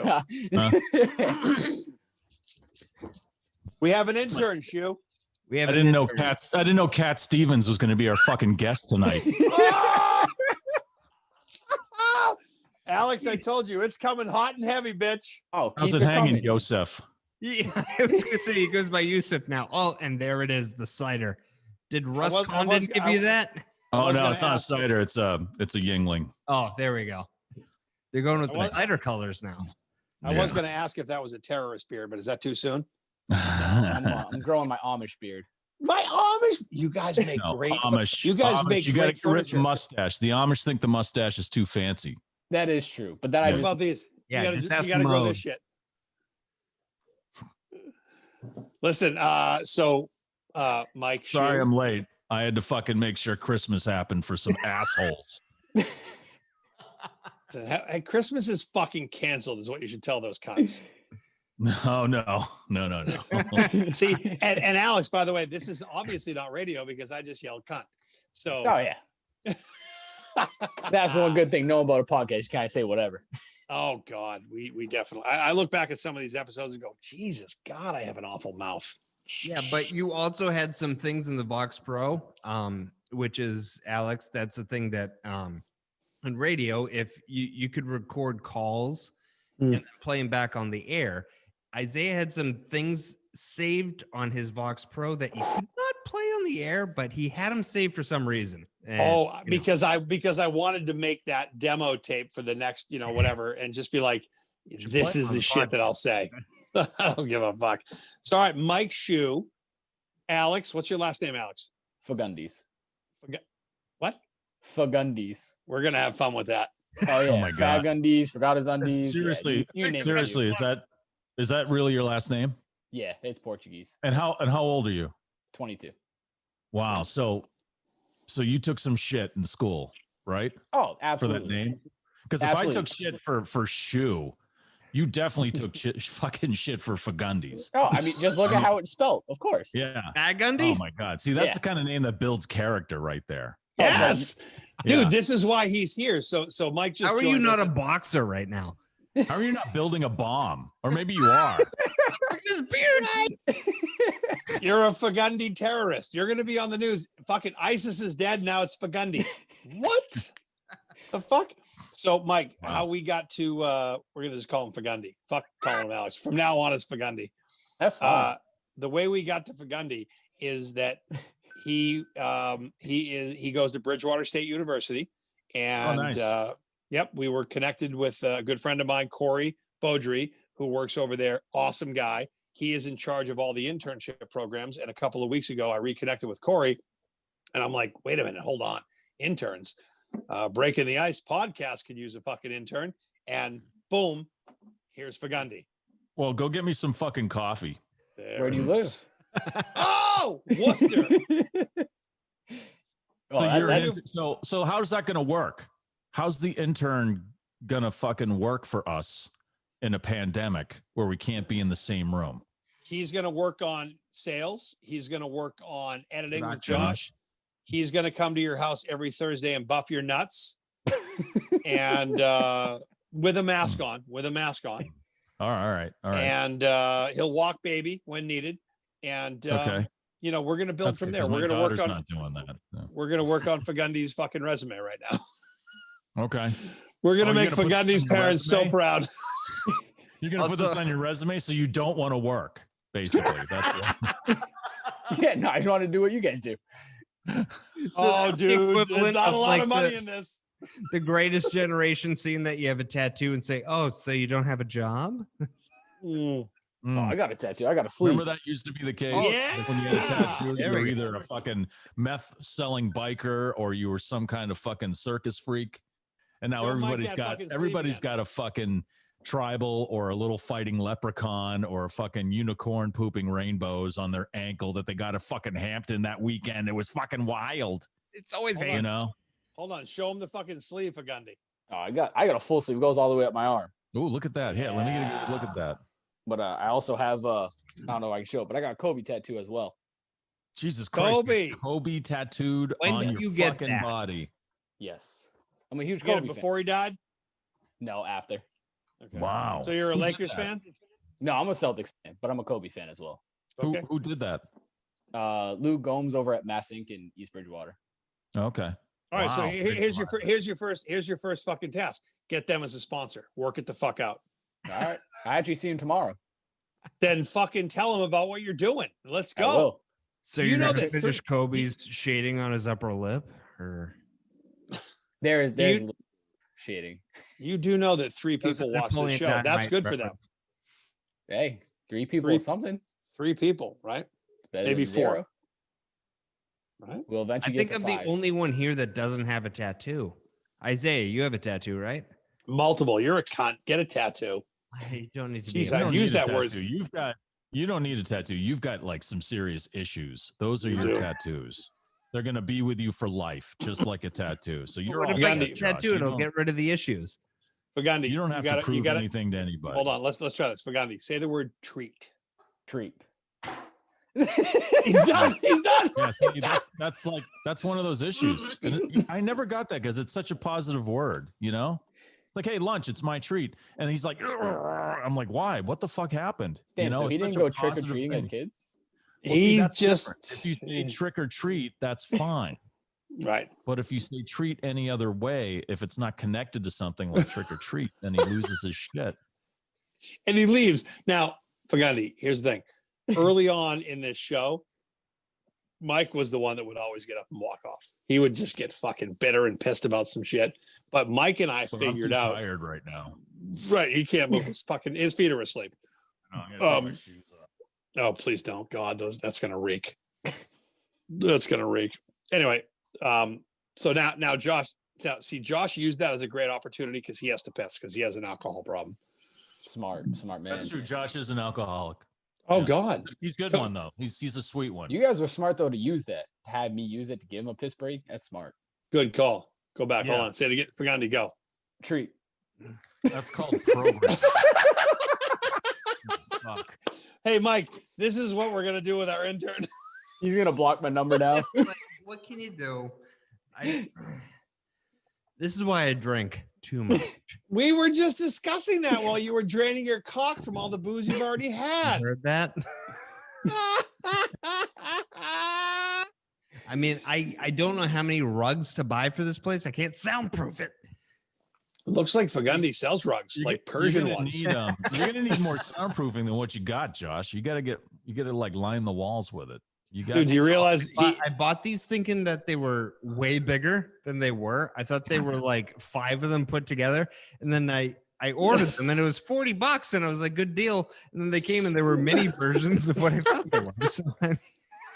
Speaker 5: We have an intern, Hsu.
Speaker 8: I didn't know Cat Stevens was going to be our fucking guest tonight.
Speaker 5: Alex, I told you it's coming hot and heavy, bitch.
Speaker 7: Oh,
Speaker 8: how's it hanging, Joseph?
Speaker 6: Yeah, I was gonna say he goes by Yusuf now. Oh, and there it is, the cider. Did Russ Condon give you that?
Speaker 8: Oh no, it's not a cider. It's a Yingling.
Speaker 6: Oh, there we go. They're going with the cider colors now.
Speaker 5: I was going to ask if that was a terrorist beer, but is that too soon?
Speaker 7: I'm growing my Amish beard.
Speaker 5: My Amish, you guys make great.
Speaker 8: Amish.
Speaker 5: You guys make
Speaker 8: you
Speaker 5: great
Speaker 8: furniture. Mustache. The Amish think the mustache is too fancy.
Speaker 7: That is true, but then
Speaker 5: about these?
Speaker 6: Yeah,
Speaker 5: you got to grow this shit. Listen, Mike.
Speaker 8: Sorry, I'm late. I had to fucking make sure Christmas happened for some assholes.
Speaker 5: Hey, Christmas is fucking canceled, is what you should tell those cunts.
Speaker 8: No.
Speaker 5: See, and Alex, by the way, this is obviously not radio because I just yelled cunt. So,
Speaker 7: oh yeah, that's the one good thing. Know about a podcast, you kind of say whatever.
Speaker 5: Oh God, we definitely. I look back at some of these episodes and go, Jesus God, I have an awful mouth.
Speaker 6: Yeah, but you also had some things in the Vox Pro, which is, Alex, that's the thing that on radio, if you could record calls and play them back on the air. Isaiah had some things saved on his Vox Pro that you could not play on the air, but he had them saved for some reason. And,
Speaker 5: because I wanted to make that demo tape for the next, whatever, and just be like, this is the shit that I'll say. I don't give a fuck. So, all right, Mike Hsu. Alex, what's your last name, Alex?
Speaker 7: Fagundes.
Speaker 5: What?
Speaker 7: Fagundes.
Speaker 5: We're gonna have fun with that.
Speaker 7: Oh yeah.
Speaker 8: Oh my God.
Speaker 7: Fagundes, forgot his undies.
Speaker 8: Seriously,
Speaker 7: you name
Speaker 8: seriously, is that really your last name?
Speaker 7: Yeah, it's Portuguese.
Speaker 8: And how old are you?
Speaker 7: 22.
Speaker 8: Wow. So you took some shit in school, right?
Speaker 7: Oh, absolutely.
Speaker 8: For that name? Because if I took shit for Hsu, you definitely took fucking shit for Fagundes.
Speaker 7: Oh, I mean, just look at how it's spelled, of course.
Speaker 8: Yeah.
Speaker 6: Fagundes?
Speaker 8: Oh my God. See, that's the kind of name that builds character right there.
Speaker 5: Yes. Dude, this is why he's here. So Mike just.
Speaker 6: How are you not a boxer right now?
Speaker 8: How are you not building a bomb? Or maybe you are.
Speaker 6: His beard.
Speaker 5: You're a Fagundi terrorist. You're going to be on the news. Fucking ISIS is dead. Now it's Fagundi. What the fuck? So, Mike, how we got to, we're going to just call him Fagundi. Fuck calling him Alex. From now on, it's Fagundi.
Speaker 7: That's fine.
Speaker 5: The way we got to Fagundi is that he goes to Bridgewater State University. And,
Speaker 8: nice.
Speaker 5: we were connected with a good friend of mine, Corey Beaudry, who works over there. Awesome guy. He is in charge of all the internship programs. And a couple of weeks ago, I reconnected with Corey, and I'm like, wait a minute, hold on. Interns, Breaking the Ice podcast could use a fucking intern. And boom, here's Fagundi.
Speaker 8: Well, go get me some fucking coffee.
Speaker 5: There
Speaker 7: Where do you live?
Speaker 5: Oh, Worcester.
Speaker 8: So how's that going to work? How's the intern going to fucking work for us in a pandemic where we can't be in the same room?
Speaker 5: He's going to work on sales. He's going to work on editing with Josh. He's going to come to your house every Thursday and buff your nuts. And with a mask on,
Speaker 8: All right.
Speaker 5: And he'll walk baby when needed. And
Speaker 8: okay.
Speaker 5: You know, we're going to build from there. We're going to work on not doing that. No. We're going to work on Fagundi's fucking resume right now.
Speaker 8: Okay.
Speaker 5: We're going to make Fagundi's parents so proud.
Speaker 8: You're going to put this on your resume so you don't want to work, basically. That's what.
Speaker 7: Yeah, no, I just want to do what you guys do.
Speaker 5: Oh, dude, there's not a lot of money in this.
Speaker 6: The Greatest Generation scene that you have a tattoo and say, oh, so you don't have a job?
Speaker 7: Oh, I got a tattoo. I got a sleeve.
Speaker 8: Remember that used to be the case?
Speaker 5: Yeah.
Speaker 8: When you had a tattoo, you were either a fucking meth selling biker or you were some kind of fucking circus freak. And now everybody's got a fucking tribal or a little fighting leprechaun or a fucking unicorn pooping rainbows on their ankle that they got at fucking Hampton that weekend. It was fucking wild.
Speaker 6: It's always
Speaker 5: Hold on, show him the fucking sleeve, Fagundi.
Speaker 7: Oh, I got a full sleeve. It goes all the way up my arm.
Speaker 8: Oh, look at that. Yeah, let me get a good look at that.
Speaker 7: But I also have I don't know if I can show it, but I got a Kobe tattoo as well.
Speaker 8: Jesus Christ. Kobe tattooed on your fucking body.
Speaker 7: Yes. I'm a huge
Speaker 5: Kobe
Speaker 7: fan.
Speaker 5: Before he died?
Speaker 7: No, after.
Speaker 5: Okay.
Speaker 8: Wow.
Speaker 5: So you're a Lakers fan?
Speaker 7: No, I'm a Celtics fan, but I'm a Kobe fan as well.
Speaker 5: Okay.
Speaker 8: Who did that?
Speaker 7: Lou Gomes over at Mass Inc. in East Bridgewater.
Speaker 8: Okay.
Speaker 5: All right, so here's your first fucking task. Get them as a sponsor. Work it the fuck out.
Speaker 7: All right. I actually see him tomorrow.
Speaker 5: Then fucking tell him about what you're doing. Let's go.
Speaker 7: I will.
Speaker 6: So you know that finish Kobe's shading on his upper lip, or
Speaker 7: there's shading.
Speaker 5: You do know that 3 people watch the show. That's good for them.
Speaker 7: Hey, 3 people is something.
Speaker 5: 3 people, right? Maybe 4. Right.
Speaker 7: We'll eventually
Speaker 6: get to 5. The only one here that doesn't have a tattoo. Isaiah, you have a tattoo, right?
Speaker 5: Multiple. You're a cunt. Get a tattoo.
Speaker 6: I don't need to
Speaker 5: be. I've used that word.
Speaker 8: You don't need a tattoo. You've got like some serious issues. Those are your tattoos. They're gonna be with you for life, just like a tattoo. So you're all
Speaker 6: set, a tattoo. It'll get rid of the issues.
Speaker 5: Fagundi,
Speaker 8: you don't have to prove anything to anybody.
Speaker 5: Hold on. Let's try this. Fagundi, say the word treat.
Speaker 7: Treat.
Speaker 5: He's done. He's done.
Speaker 8: Yeah, that's one of those issues. And I never got that because it's such a positive word, you know? It's like, hey, lunch, it's my treat. And he's like, I'm like, why? What the fuck happened?
Speaker 7: Damn, you know, so he didn't go trick or treating as kids?
Speaker 5: Well, he's just
Speaker 8: if you say trick or treat, that's fine.
Speaker 5: Right.
Speaker 8: But if you say treat any other way, if it's not connected to something like trick or treat, then he loses his shit.
Speaker 5: And he leaves. Now, Fagundi, here's the thing. Early on in this show, Mike was the one that would always get up and walk off. He would just get fucking bitter and pissed about some shit. But Mike and I figured out.
Speaker 8: I'm tired right now.
Speaker 5: Right, he can't move his feet are asleep.
Speaker 8: My shoes up.
Speaker 5: Oh, please don't. God, that's gonna reek. That's gonna reek. Anyway, so now Josh used that as a great opportunity because he has to piss because he has an alcohol problem.
Speaker 7: Smart man.
Speaker 8: That's true. Josh is an alcoholic.
Speaker 5: Oh yeah. God,
Speaker 8: he's a good one though. He's a sweet one.
Speaker 7: You guys were smart though to use that. Have me use it to give him a piss break. That's smart.
Speaker 5: Good call. Go back. Yeah. Hold on. Say it again. Fagundi, go.
Speaker 7: Treat.
Speaker 8: That's called program.
Speaker 5: Fuck. Hey, Mike, this is what we're gonna do with our intern.
Speaker 7: He's gonna block my number now.
Speaker 6: What can you do? This is why I drink too much.
Speaker 5: We were just discussing that while you were draining your cock from all the booze you've already had.
Speaker 6: You heard that? I mean, I don't know how many rugs to buy for this place. I can't soundproof it.
Speaker 5: Looks like Fagundi sells rugs, like Persian ones.
Speaker 8: You're gonna need more soundproofing than what you got, Josh. You gotta like line the walls with it.
Speaker 5: Dude, do you realize
Speaker 6: I bought these thinking that they were way bigger than they were? I thought they were like 5 of them put together, and then I I ordered them and it was $40 and I was like, good deal. And then they came and there were mini versions of what I thought they were. So,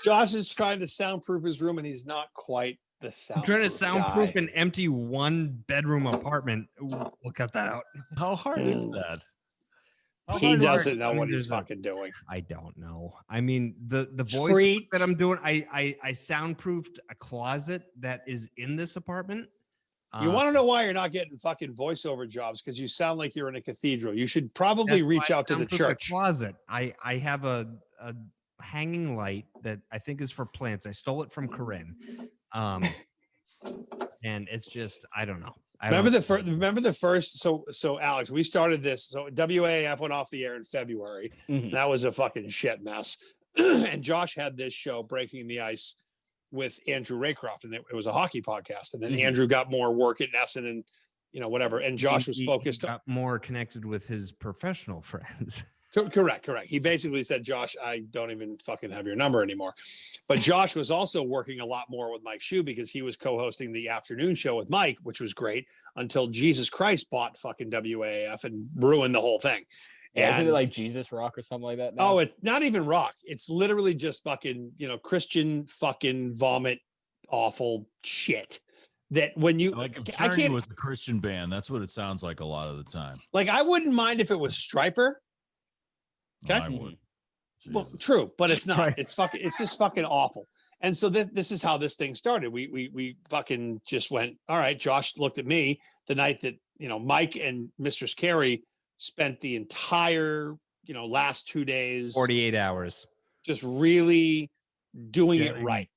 Speaker 5: Josh is trying to soundproof his room and he's not quite the sound.
Speaker 6: I'm trying to soundproof an empty 1-bedroom apartment. Ooh, we'll cut that out.
Speaker 8: How hard is that?
Speaker 5: He doesn't know what he's fucking doing.
Speaker 6: I don't know. I mean, the voice that I'm doing, I soundproofed a closet that is in this apartment.
Speaker 5: You want to know why you're not getting fucking voiceover jobs? Because you sound like you're in a cathedral. You should probably reach out to the church.
Speaker 6: Closet. I have a hanging light that I think is for plants. I stole it from Corinne. And it's just, I don't know. Remember the first. So Alex, we started this. So WAF went off the air in February.
Speaker 7: Mhm.
Speaker 5: That was a fucking shit mess. And Josh had this show, Breaking the Ice, with Andrew Raycroft, and it was a hockey podcast. And then Andrew got more work at Nesson and whatever. And Josh was focused
Speaker 6: he got more connected with his professional friends.
Speaker 5: Correct. He basically said, Josh, I don't even fucking have your number anymore. But Josh was also working a lot more with Mike Hsu because he was co-hosting the afternoon show with Mike, which was great until Jesus Christ bought fucking WAF and ruined the whole thing.
Speaker 7: Yeah, isn't it like Jesus Rock or something like that now?
Speaker 5: Oh, it's not even rock. It's literally just fucking, Christian fucking vomit, awful shit. That when you
Speaker 8: like if Interning was a Christian band, that's what it sounds like a lot of the time.
Speaker 5: Like I wouldn't mind if it was Striper. Okay.
Speaker 8: I would.
Speaker 5: Well, true, but it's not. It's just fucking awful. And so this is how this thing started. We fucking just went, all right. Josh looked at me the night that, Mike and Mistress Carrie spent the entire, last 2 days,
Speaker 6: 48 hours,
Speaker 5: just really doing it right,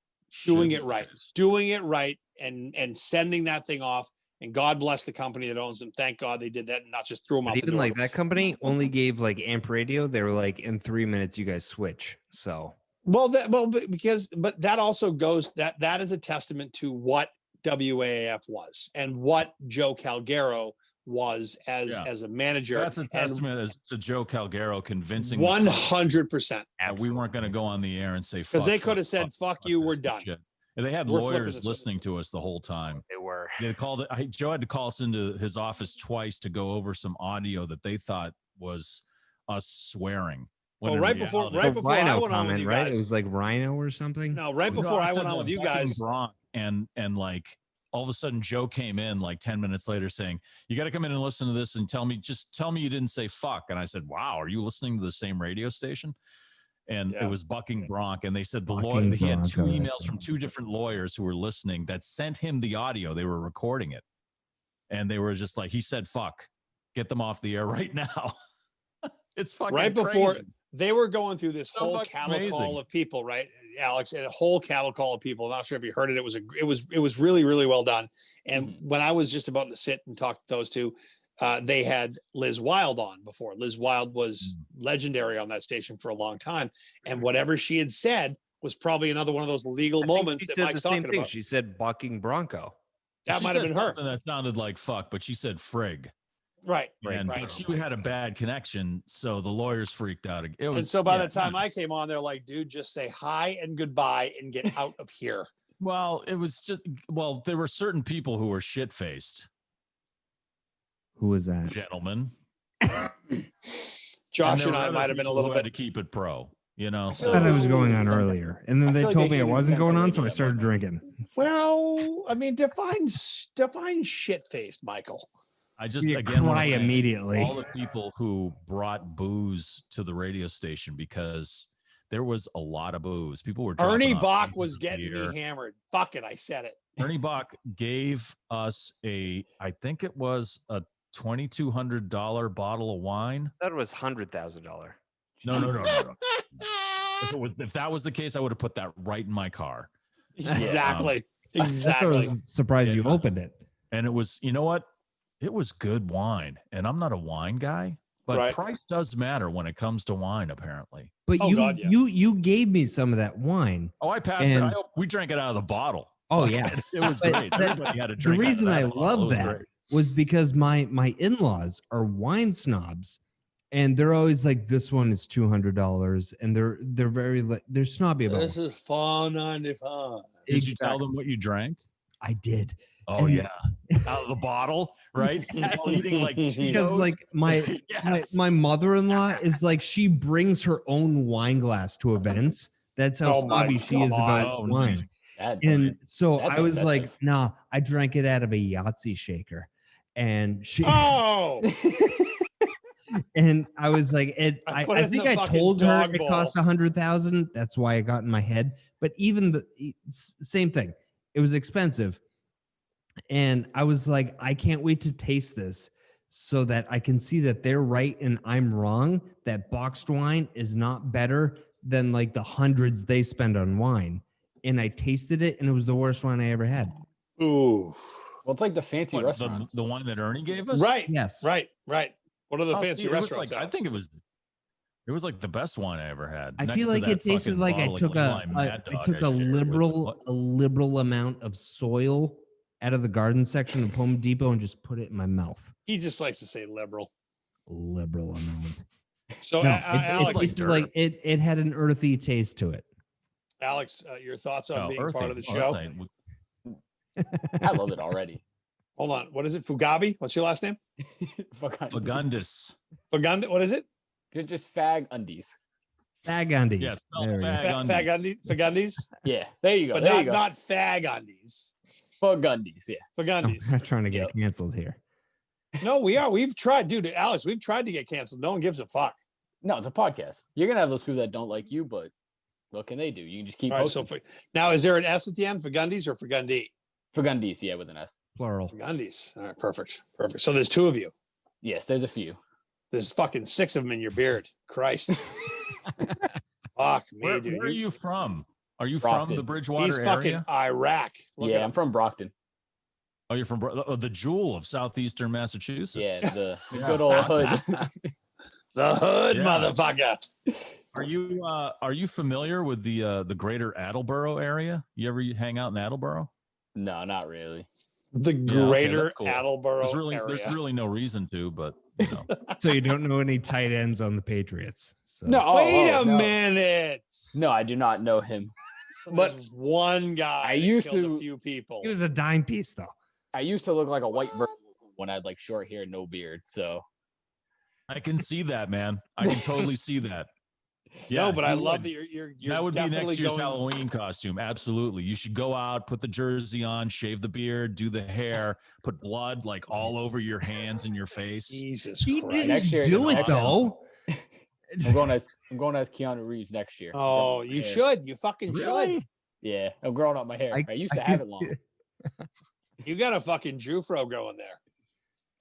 Speaker 5: and sending that thing off. And God bless the company that owns them. Thank God they did that and not just threw them out the door.
Speaker 6: Even like that company only gave like Amp Radio. They were like, in 3 minutes, you guys switch. So
Speaker 5: but that also goes that is a testament to what WAF was and what Joe Calgaro was as a manager.
Speaker 8: That's a testament as to Joe Calgaro convincing
Speaker 5: 100%.
Speaker 8: We weren't going to go on the air and say
Speaker 5: because they could have said, "Fuck you, we're done."
Speaker 8: And they had lawyers listening to us the whole time.
Speaker 6: They were.
Speaker 8: They called it. Joe had to call us into his office twice to go over some audio that they thought was us swearing.
Speaker 5: Well, right before I went on with you guys,
Speaker 6: it was like Rhino or something.
Speaker 5: No, before I went on with you guys,
Speaker 8: and like all of a sudden Joe came in like 10 minutes later saying, "You got to come in and listen to this and tell me you didn't say fuck." And I said, "Wow, are you listening to the same radio station?" And it was Bucking Bronk. And they said he had 2 emails from 2 different lawyers who were listening that sent him the audio. They were recording it. And they were just like, he said, "Fuck, get them off the air right now." It's fucking
Speaker 5: right before
Speaker 8: crazy.
Speaker 5: They were going through this whole cattle
Speaker 8: amazing.
Speaker 5: call of people, right, Alex, and a whole cattle call of people. I'm not sure if you heard it. It was really, really well done. And when I was just about to sit and talk to those two, they had Liz Wild on before. Liz Wild was legendary on that station for a long time. And whatever she had said was probably another one of those legal moments that Mike's talking about.
Speaker 6: She said Bucking Bronco.
Speaker 5: That might have been her.
Speaker 8: That sounded like fuck, but she said frig.
Speaker 5: Right.
Speaker 8: But she had a bad connection, so the lawyers freaked out.
Speaker 5: And so by the time I came on, they're like, "Dude, just say hi and goodbye and get out of here."
Speaker 8: Well, there were certain people who were shit-faced.
Speaker 6: Who was that?
Speaker 8: Gentlemen.
Speaker 5: Josh and I might have been a little bit
Speaker 8: to keep it pro, So
Speaker 6: I thought it was going on earlier, and then they told me it wasn't going on, so I started drinking.
Speaker 5: Well, I mean, define shit-faced, Michael.
Speaker 8: I just
Speaker 6: cry immediately.
Speaker 8: All the people who brought booze to the radio station because there was a lot of booze. People were.
Speaker 5: Ernie Bach was getting me hammered. Fuck it, I said it.
Speaker 8: Ernie Bach gave us I think it was a $2,200 bottle of wine.
Speaker 6: That was $100,000.
Speaker 8: No. If that was the case, I would have put that right in my car.
Speaker 5: Exactly.
Speaker 6: I was surprised you opened it.
Speaker 8: And it was, you know what? It was good wine, and I'm not a wine guy, but price does matter when it comes to wine, apparently.
Speaker 6: But you gave me some of that wine.
Speaker 8: Oh, I passed it. We drank it out of the bottle.
Speaker 6: Oh yeah,
Speaker 8: it was great. Everybody had a drink.
Speaker 6: The reason I love that
Speaker 8: great.
Speaker 6: was because my in-laws are wine snobs, and they're always like, "This one is $200," and they're snobby about it.
Speaker 5: This is $4.95.
Speaker 8: Did you tell them what you drank?
Speaker 6: I did.
Speaker 8: Oh yeah, out of the bottle, right? While eating like
Speaker 6: Because
Speaker 8: Cheetos.
Speaker 6: like my
Speaker 8: Yes.
Speaker 6: my mother-in-law is like, she brings her own wine glass to events. That's how
Speaker 5: Oh my
Speaker 6: snobby she is
Speaker 5: God.
Speaker 6: about
Speaker 8: Oh,
Speaker 6: wine.
Speaker 8: nice.
Speaker 6: And so
Speaker 7: That's
Speaker 6: I was like,
Speaker 7: excessive.
Speaker 6: nah, I drank it out of a Yahtzee shaker. And she
Speaker 5: Oh,
Speaker 6: and I was like,
Speaker 5: I put it
Speaker 6: I
Speaker 5: in
Speaker 6: think
Speaker 5: the
Speaker 6: I
Speaker 5: fucking
Speaker 6: told her
Speaker 5: dog
Speaker 6: it
Speaker 5: bowl.
Speaker 6: cost 100,000. That's why it got in my head. But even the same thing, it was expensive. And I was like, I can't wait to taste this so that I can see that they're right and I'm wrong, that boxed wine is not better than like the hundreds they spend on wine. And I tasted it and it was the worst wine I ever had.
Speaker 5: ooh,
Speaker 7: Well, it's like the fancy
Speaker 8: What,
Speaker 7: restaurants.
Speaker 8: the one that Ernie gave us?
Speaker 5: right,
Speaker 6: Yes.
Speaker 5: right. What are the
Speaker 8: Oh,
Speaker 5: fancy
Speaker 8: it was
Speaker 5: restaurants?
Speaker 8: like, I
Speaker 5: Alex?
Speaker 8: think it was like the best wine I ever had.
Speaker 6: I
Speaker 8: next
Speaker 6: feel
Speaker 8: to
Speaker 6: like
Speaker 8: that
Speaker 6: it tasted
Speaker 8: fucking
Speaker 6: like I
Speaker 8: bottle of
Speaker 6: took
Speaker 8: Eli Mad
Speaker 6: I
Speaker 8: Dog
Speaker 6: took
Speaker 8: I
Speaker 6: a
Speaker 8: shared with
Speaker 6: liberal amount of soil out of the garden section of Home Depot and just put it in my mouth.
Speaker 5: He just likes to say liberal.
Speaker 6: Liberal amount.
Speaker 5: So,
Speaker 6: No,
Speaker 5: Alex,
Speaker 6: it had an earthy taste to it.
Speaker 5: Alex, your thoughts on being
Speaker 8: earthy.
Speaker 5: part of the
Speaker 8: Oh,
Speaker 5: show?
Speaker 8: earthy.
Speaker 7: I love it already.
Speaker 5: Hold on. What is it? Fugabi? What's your last name?
Speaker 8: Fagundus.
Speaker 5: Fagund. What is it?
Speaker 7: Just fag undies.
Speaker 6: Fag undies.
Speaker 8: Yeah, spell
Speaker 6: There we go.
Speaker 8: fag.
Speaker 5: Fagundies?
Speaker 7: Yeah, there you go.
Speaker 5: But
Speaker 7: there
Speaker 5: not
Speaker 7: you go.
Speaker 5: not fagundies.
Speaker 7: Fagundies. Yeah.
Speaker 6: I'm
Speaker 5: Fagundies.
Speaker 6: not trying to get canceled here.
Speaker 5: No, we are. We've tried, dude. Alex, we've tried to get canceled. No one gives a fuck.
Speaker 7: No, it's a podcast. You're gonna have those people that don't like you, but what can they do? You can just keep
Speaker 5: All right. So
Speaker 7: posting.
Speaker 5: now, is there an S at the end? Fagundies or Fagundi?
Speaker 7: Fagundies, yeah, with an S.
Speaker 6: Plural.
Speaker 5: Fagundies. All right. Perfect. So there's two of you.
Speaker 7: Yes, there's a few.
Speaker 5: There's fucking six of them in your beard. Christ. Fuck me,
Speaker 8: Where
Speaker 5: dude.
Speaker 8: are you from? Are you
Speaker 7: Brockton.
Speaker 8: from the Bridgewater
Speaker 5: He's fucking
Speaker 8: area?
Speaker 5: Iraq. Look
Speaker 7: Yeah,
Speaker 5: at
Speaker 7: I'm
Speaker 5: him.
Speaker 7: from Brockton.
Speaker 8: Oh, you're from the jewel of southeastern Massachusetts.
Speaker 7: Yeah, the
Speaker 8: Yeah.
Speaker 7: good old hood.
Speaker 5: The hood,
Speaker 8: Yeah.
Speaker 5: motherfucker.
Speaker 8: Are you familiar with the greater Attleboro area? You ever hang out in Attleboro?
Speaker 7: No, not really.
Speaker 5: The
Speaker 8: okay,
Speaker 5: greater
Speaker 8: that's cool.
Speaker 5: Attleboro
Speaker 8: There's
Speaker 5: area.
Speaker 8: really no reason to, but you know.
Speaker 6: So you don't know any tight ends on the Patriots. So.
Speaker 7: No,
Speaker 5: Wait a
Speaker 7: no.
Speaker 5: minute.
Speaker 7: No, I do not know him.
Speaker 5: So
Speaker 7: but
Speaker 5: there's one guy
Speaker 7: I
Speaker 5: that
Speaker 7: used
Speaker 5: killed
Speaker 7: to-
Speaker 5: a few people.
Speaker 6: He was a dime piece, though.
Speaker 7: I used to look like a white version when I had like short hair, no beard. So
Speaker 8: I can see that, man. I can totally see that.
Speaker 5: No, but I
Speaker 8: you
Speaker 5: love
Speaker 8: would.
Speaker 5: that you're
Speaker 8: That would be
Speaker 5: definitely
Speaker 8: next year's
Speaker 5: going.
Speaker 8: Halloween costume. Absolutely. You should go out, put the jersey on, shave the beard, do the hair, put blood like all over your hands and your face.
Speaker 5: Jesus
Speaker 6: He
Speaker 5: Christ.
Speaker 6: didn't
Speaker 7: Next year-
Speaker 6: do it,
Speaker 7: next-
Speaker 6: though.
Speaker 7: I'm going as Keanu Reeves next year.
Speaker 5: Oh,
Speaker 7: Growing
Speaker 5: you
Speaker 7: my hair.
Speaker 5: should. You fucking should.
Speaker 8: Really?
Speaker 7: Yeah, I'm growing up my hair. I used to
Speaker 6: can
Speaker 7: have it
Speaker 6: see
Speaker 7: long.
Speaker 5: You got a fucking Jufro going there.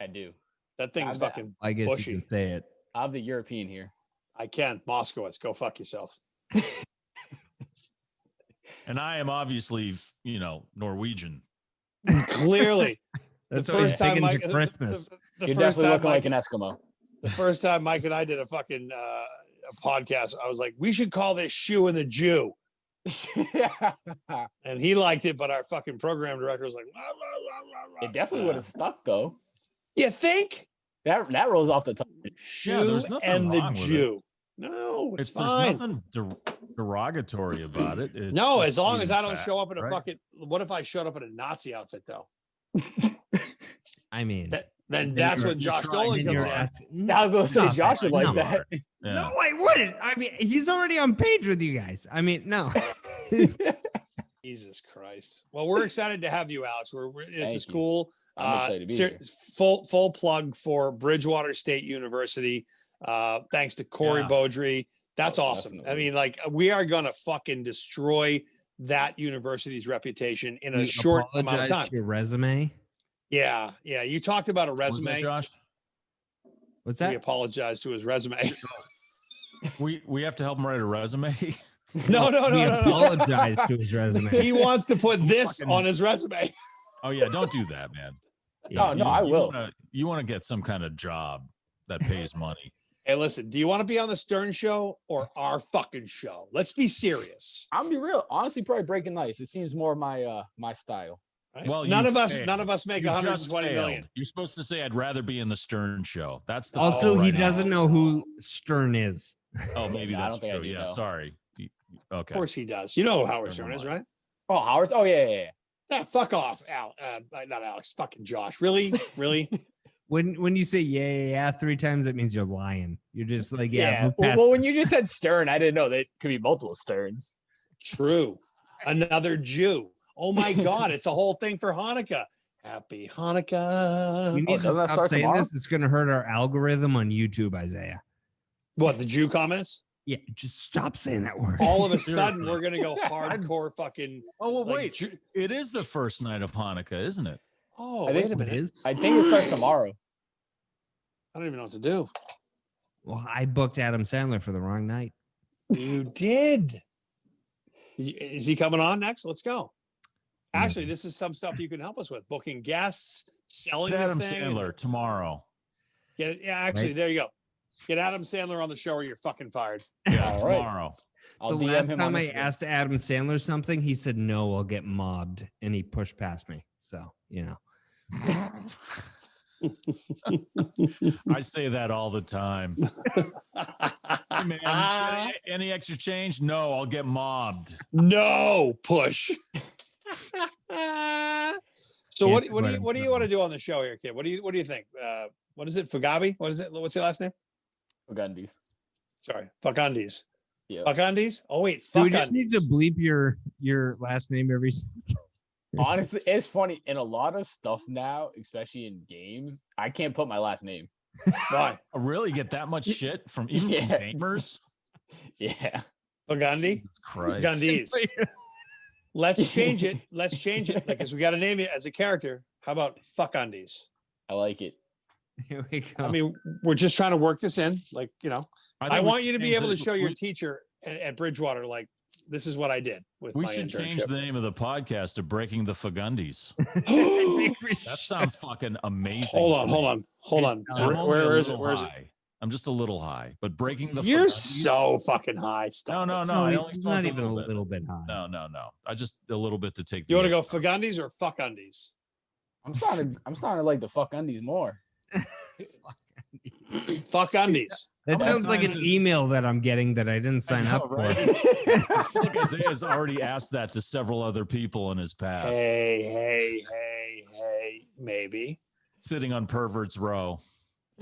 Speaker 7: I do.
Speaker 5: That thing's
Speaker 7: I bet.
Speaker 5: fucking
Speaker 6: I guess
Speaker 5: bushy.
Speaker 6: you can say it.
Speaker 7: I have the European here.
Speaker 5: I can. Moskowitz, go fuck yourself.
Speaker 8: And I am obviously, Norwegian.
Speaker 5: Clearly.
Speaker 6: That's
Speaker 5: the
Speaker 6: what
Speaker 5: first
Speaker 6: you're
Speaker 5: time
Speaker 6: taking
Speaker 5: Mike,
Speaker 6: to Christmas.
Speaker 5: the
Speaker 7: You're
Speaker 5: first
Speaker 7: definitely
Speaker 5: time
Speaker 7: looking
Speaker 5: Mike,
Speaker 7: like an Eskimo.
Speaker 5: the first time Mike and I did a fucking a podcast, I was like, we should call this Shoe and the Jew. And he liked it, but our fucking program director was like, "Rah, rah, rah, rah,
Speaker 7: It definitely would have stuck though.
Speaker 5: You think?
Speaker 7: That rolls off the tongue.
Speaker 5: Shoe
Speaker 8: there's nothing
Speaker 5: and the
Speaker 8: wrong with it.
Speaker 5: Jew. No, it's
Speaker 8: There's
Speaker 5: fine.
Speaker 8: nothing derogatory about it. It's
Speaker 5: No,
Speaker 8: just
Speaker 5: as long as
Speaker 8: stating
Speaker 5: I don't
Speaker 8: fact,
Speaker 5: show up in a
Speaker 8: right?
Speaker 5: fucking. What if I showed up in a Nazi outfit though?
Speaker 6: I mean,
Speaker 5: Then that's
Speaker 8: you're-
Speaker 5: when
Speaker 8: you're
Speaker 5: Josh
Speaker 8: trying
Speaker 5: Dolan
Speaker 8: to
Speaker 5: comes
Speaker 8: do
Speaker 5: in.
Speaker 8: it.
Speaker 7: I was gonna say
Speaker 6: Stop
Speaker 7: Josh
Speaker 6: it.
Speaker 7: would like
Speaker 6: No.
Speaker 7: that.
Speaker 8: Yeah.
Speaker 6: No, I wouldn't. I mean, he's already on page with you guys. I mean, no.
Speaker 5: Jesus Christ. Well, we're excited to have you, Alex. This
Speaker 7: Thank
Speaker 5: is
Speaker 7: you.
Speaker 5: cool.
Speaker 7: I'm excited to be here.
Speaker 5: Full plug for Bridgewater State University. Thanks to Corey
Speaker 8: Yeah.
Speaker 5: Beaudry. That's
Speaker 7: Oh,
Speaker 5: awesome.
Speaker 7: definitely.
Speaker 5: I mean, like, we are gonna fucking destroy that university's reputation in a
Speaker 6: We
Speaker 5: short amount of
Speaker 6: apologize
Speaker 5: time.
Speaker 6: to your resume.
Speaker 5: Yeah. You talked about a
Speaker 8: What was that,
Speaker 5: resume.
Speaker 8: Josh?
Speaker 6: What's
Speaker 5: We
Speaker 6: that?
Speaker 5: apologize to his resume.
Speaker 8: We have to help him write a resume.
Speaker 5: No.
Speaker 6: We apologize to his resume.
Speaker 5: He wants to put this
Speaker 8: Fucking-
Speaker 5: on his resume.
Speaker 8: Oh yeah, don't do that, man.
Speaker 7: Oh, no, I will.
Speaker 8: You want to get some kind of job that pays money.
Speaker 5: Hey, listen, do you want to be on the Stern Show or our fucking show? Let's be serious.
Speaker 7: I'll be real. Honestly, probably breaking nice. It seems more my style.
Speaker 5: Right?
Speaker 8: Well,
Speaker 5: none
Speaker 8: you
Speaker 5: of us
Speaker 8: failed.
Speaker 5: make
Speaker 8: You just
Speaker 5: 120 million.
Speaker 8: failed. You're supposed to say I'd rather be in the Stern Show. That's the
Speaker 6: Also,
Speaker 8: right
Speaker 6: he
Speaker 8: answer.
Speaker 6: doesn't know who Stern is.
Speaker 8: Oh, maybe
Speaker 7: No, I
Speaker 8: that's
Speaker 7: don't think I
Speaker 8: true.
Speaker 7: do
Speaker 8: Yeah,
Speaker 7: know.
Speaker 8: sorry. Okay.
Speaker 5: Of course he does. You know who Howard
Speaker 8: Never
Speaker 5: Stern is,
Speaker 8: mind.
Speaker 5: right?
Speaker 7: Oh, Howard. Oh yeah.
Speaker 5: Yeah, fuck off, not Alex. Fucking Josh. Really?
Speaker 6: When you say yeah 3 times, that means you're lying. You're just like yeah.
Speaker 7: Well, when you just said Stern, I didn't know that could be multiple Sterns.
Speaker 5: True. Another Jew. Oh my God! It's a whole thing for Hanukkah. Happy Hanukkah.
Speaker 6: You need to stop saying this. It's going to hurt our algorithm on YouTube, Isaiah.
Speaker 5: What, the Jew comments?
Speaker 6: Yeah, just stop saying that word.
Speaker 5: All of a sudden, we're going to go hardcore fucking.
Speaker 8: Oh, well, wait. It is the first night of Hanukkah, isn't it?
Speaker 5: Oh, wait a minute.
Speaker 7: I think it starts tomorrow.
Speaker 5: I don't even know what to do.
Speaker 6: Well, I booked Adam Sandler for the wrong night.
Speaker 5: You did. Is he coming on next? Let's go. Actually, this is some stuff you can help us with. Booking guests, selling
Speaker 8: Adam
Speaker 5: the thing.
Speaker 8: Sandler tomorrow.
Speaker 5: Yeah, actually, there you go. Get Adam Sandler on the show or you're fucking fired.
Speaker 8: Yeah, tomorrow.
Speaker 6: The last time I asked Adam Sandler something, he said, no, I'll get mobbed. And he pushed past me. So, you know.
Speaker 8: I say that all the time. Hey, man, any extra change? No, I'll get mobbed.
Speaker 5: No, push. So what do you want to do on the show here, kid? What do you think? What is it? Fugabi? What is it? What's your last name?
Speaker 7: Fugandis.
Speaker 5: Sorry, Fuckundis.
Speaker 7: Yeah.
Speaker 5: Fuckundis? Oh wait,
Speaker 6: so we just need to bleep your last name every.
Speaker 7: Honestly, it's funny. In a lot of stuff now, especially in games, I can't put my last name.
Speaker 5: Why?
Speaker 8: I really get that much shit from even from gamers?
Speaker 7: Yeah.
Speaker 5: Fugundi?
Speaker 8: Christ.
Speaker 5: Gundis. Let's change it. Because we got to name it as a character. How about Fuckundis?
Speaker 7: I like it.
Speaker 6: Here we go.
Speaker 5: I mean, we're just trying to work this in. Like, you know, I want you to be able to show your teacher at Bridgewater, like, this is what I did with my internship.
Speaker 8: We should change the name of the podcast to Breaking the Fugundis. That sounds fucking amazing.
Speaker 5: Hold on. Where is it?
Speaker 8: I'm just a little high, but Breaking the
Speaker 5: You're
Speaker 8: Fugundis,
Speaker 5: so fucking high.
Speaker 8: No.
Speaker 6: It's not even a little bit high.
Speaker 8: No. I just a little bit to take.
Speaker 5: You want to go Fugundis or Fuckundies?
Speaker 7: I'm starting to like the Fuckundies more.
Speaker 5: Fuckundies.
Speaker 6: That sounds like an email that I'm getting that I didn't sign up for.
Speaker 8: I feel like Isaiah's already asked that to several other people in his past.
Speaker 5: Hey, maybe.
Speaker 8: Sitting on Pervert's Row.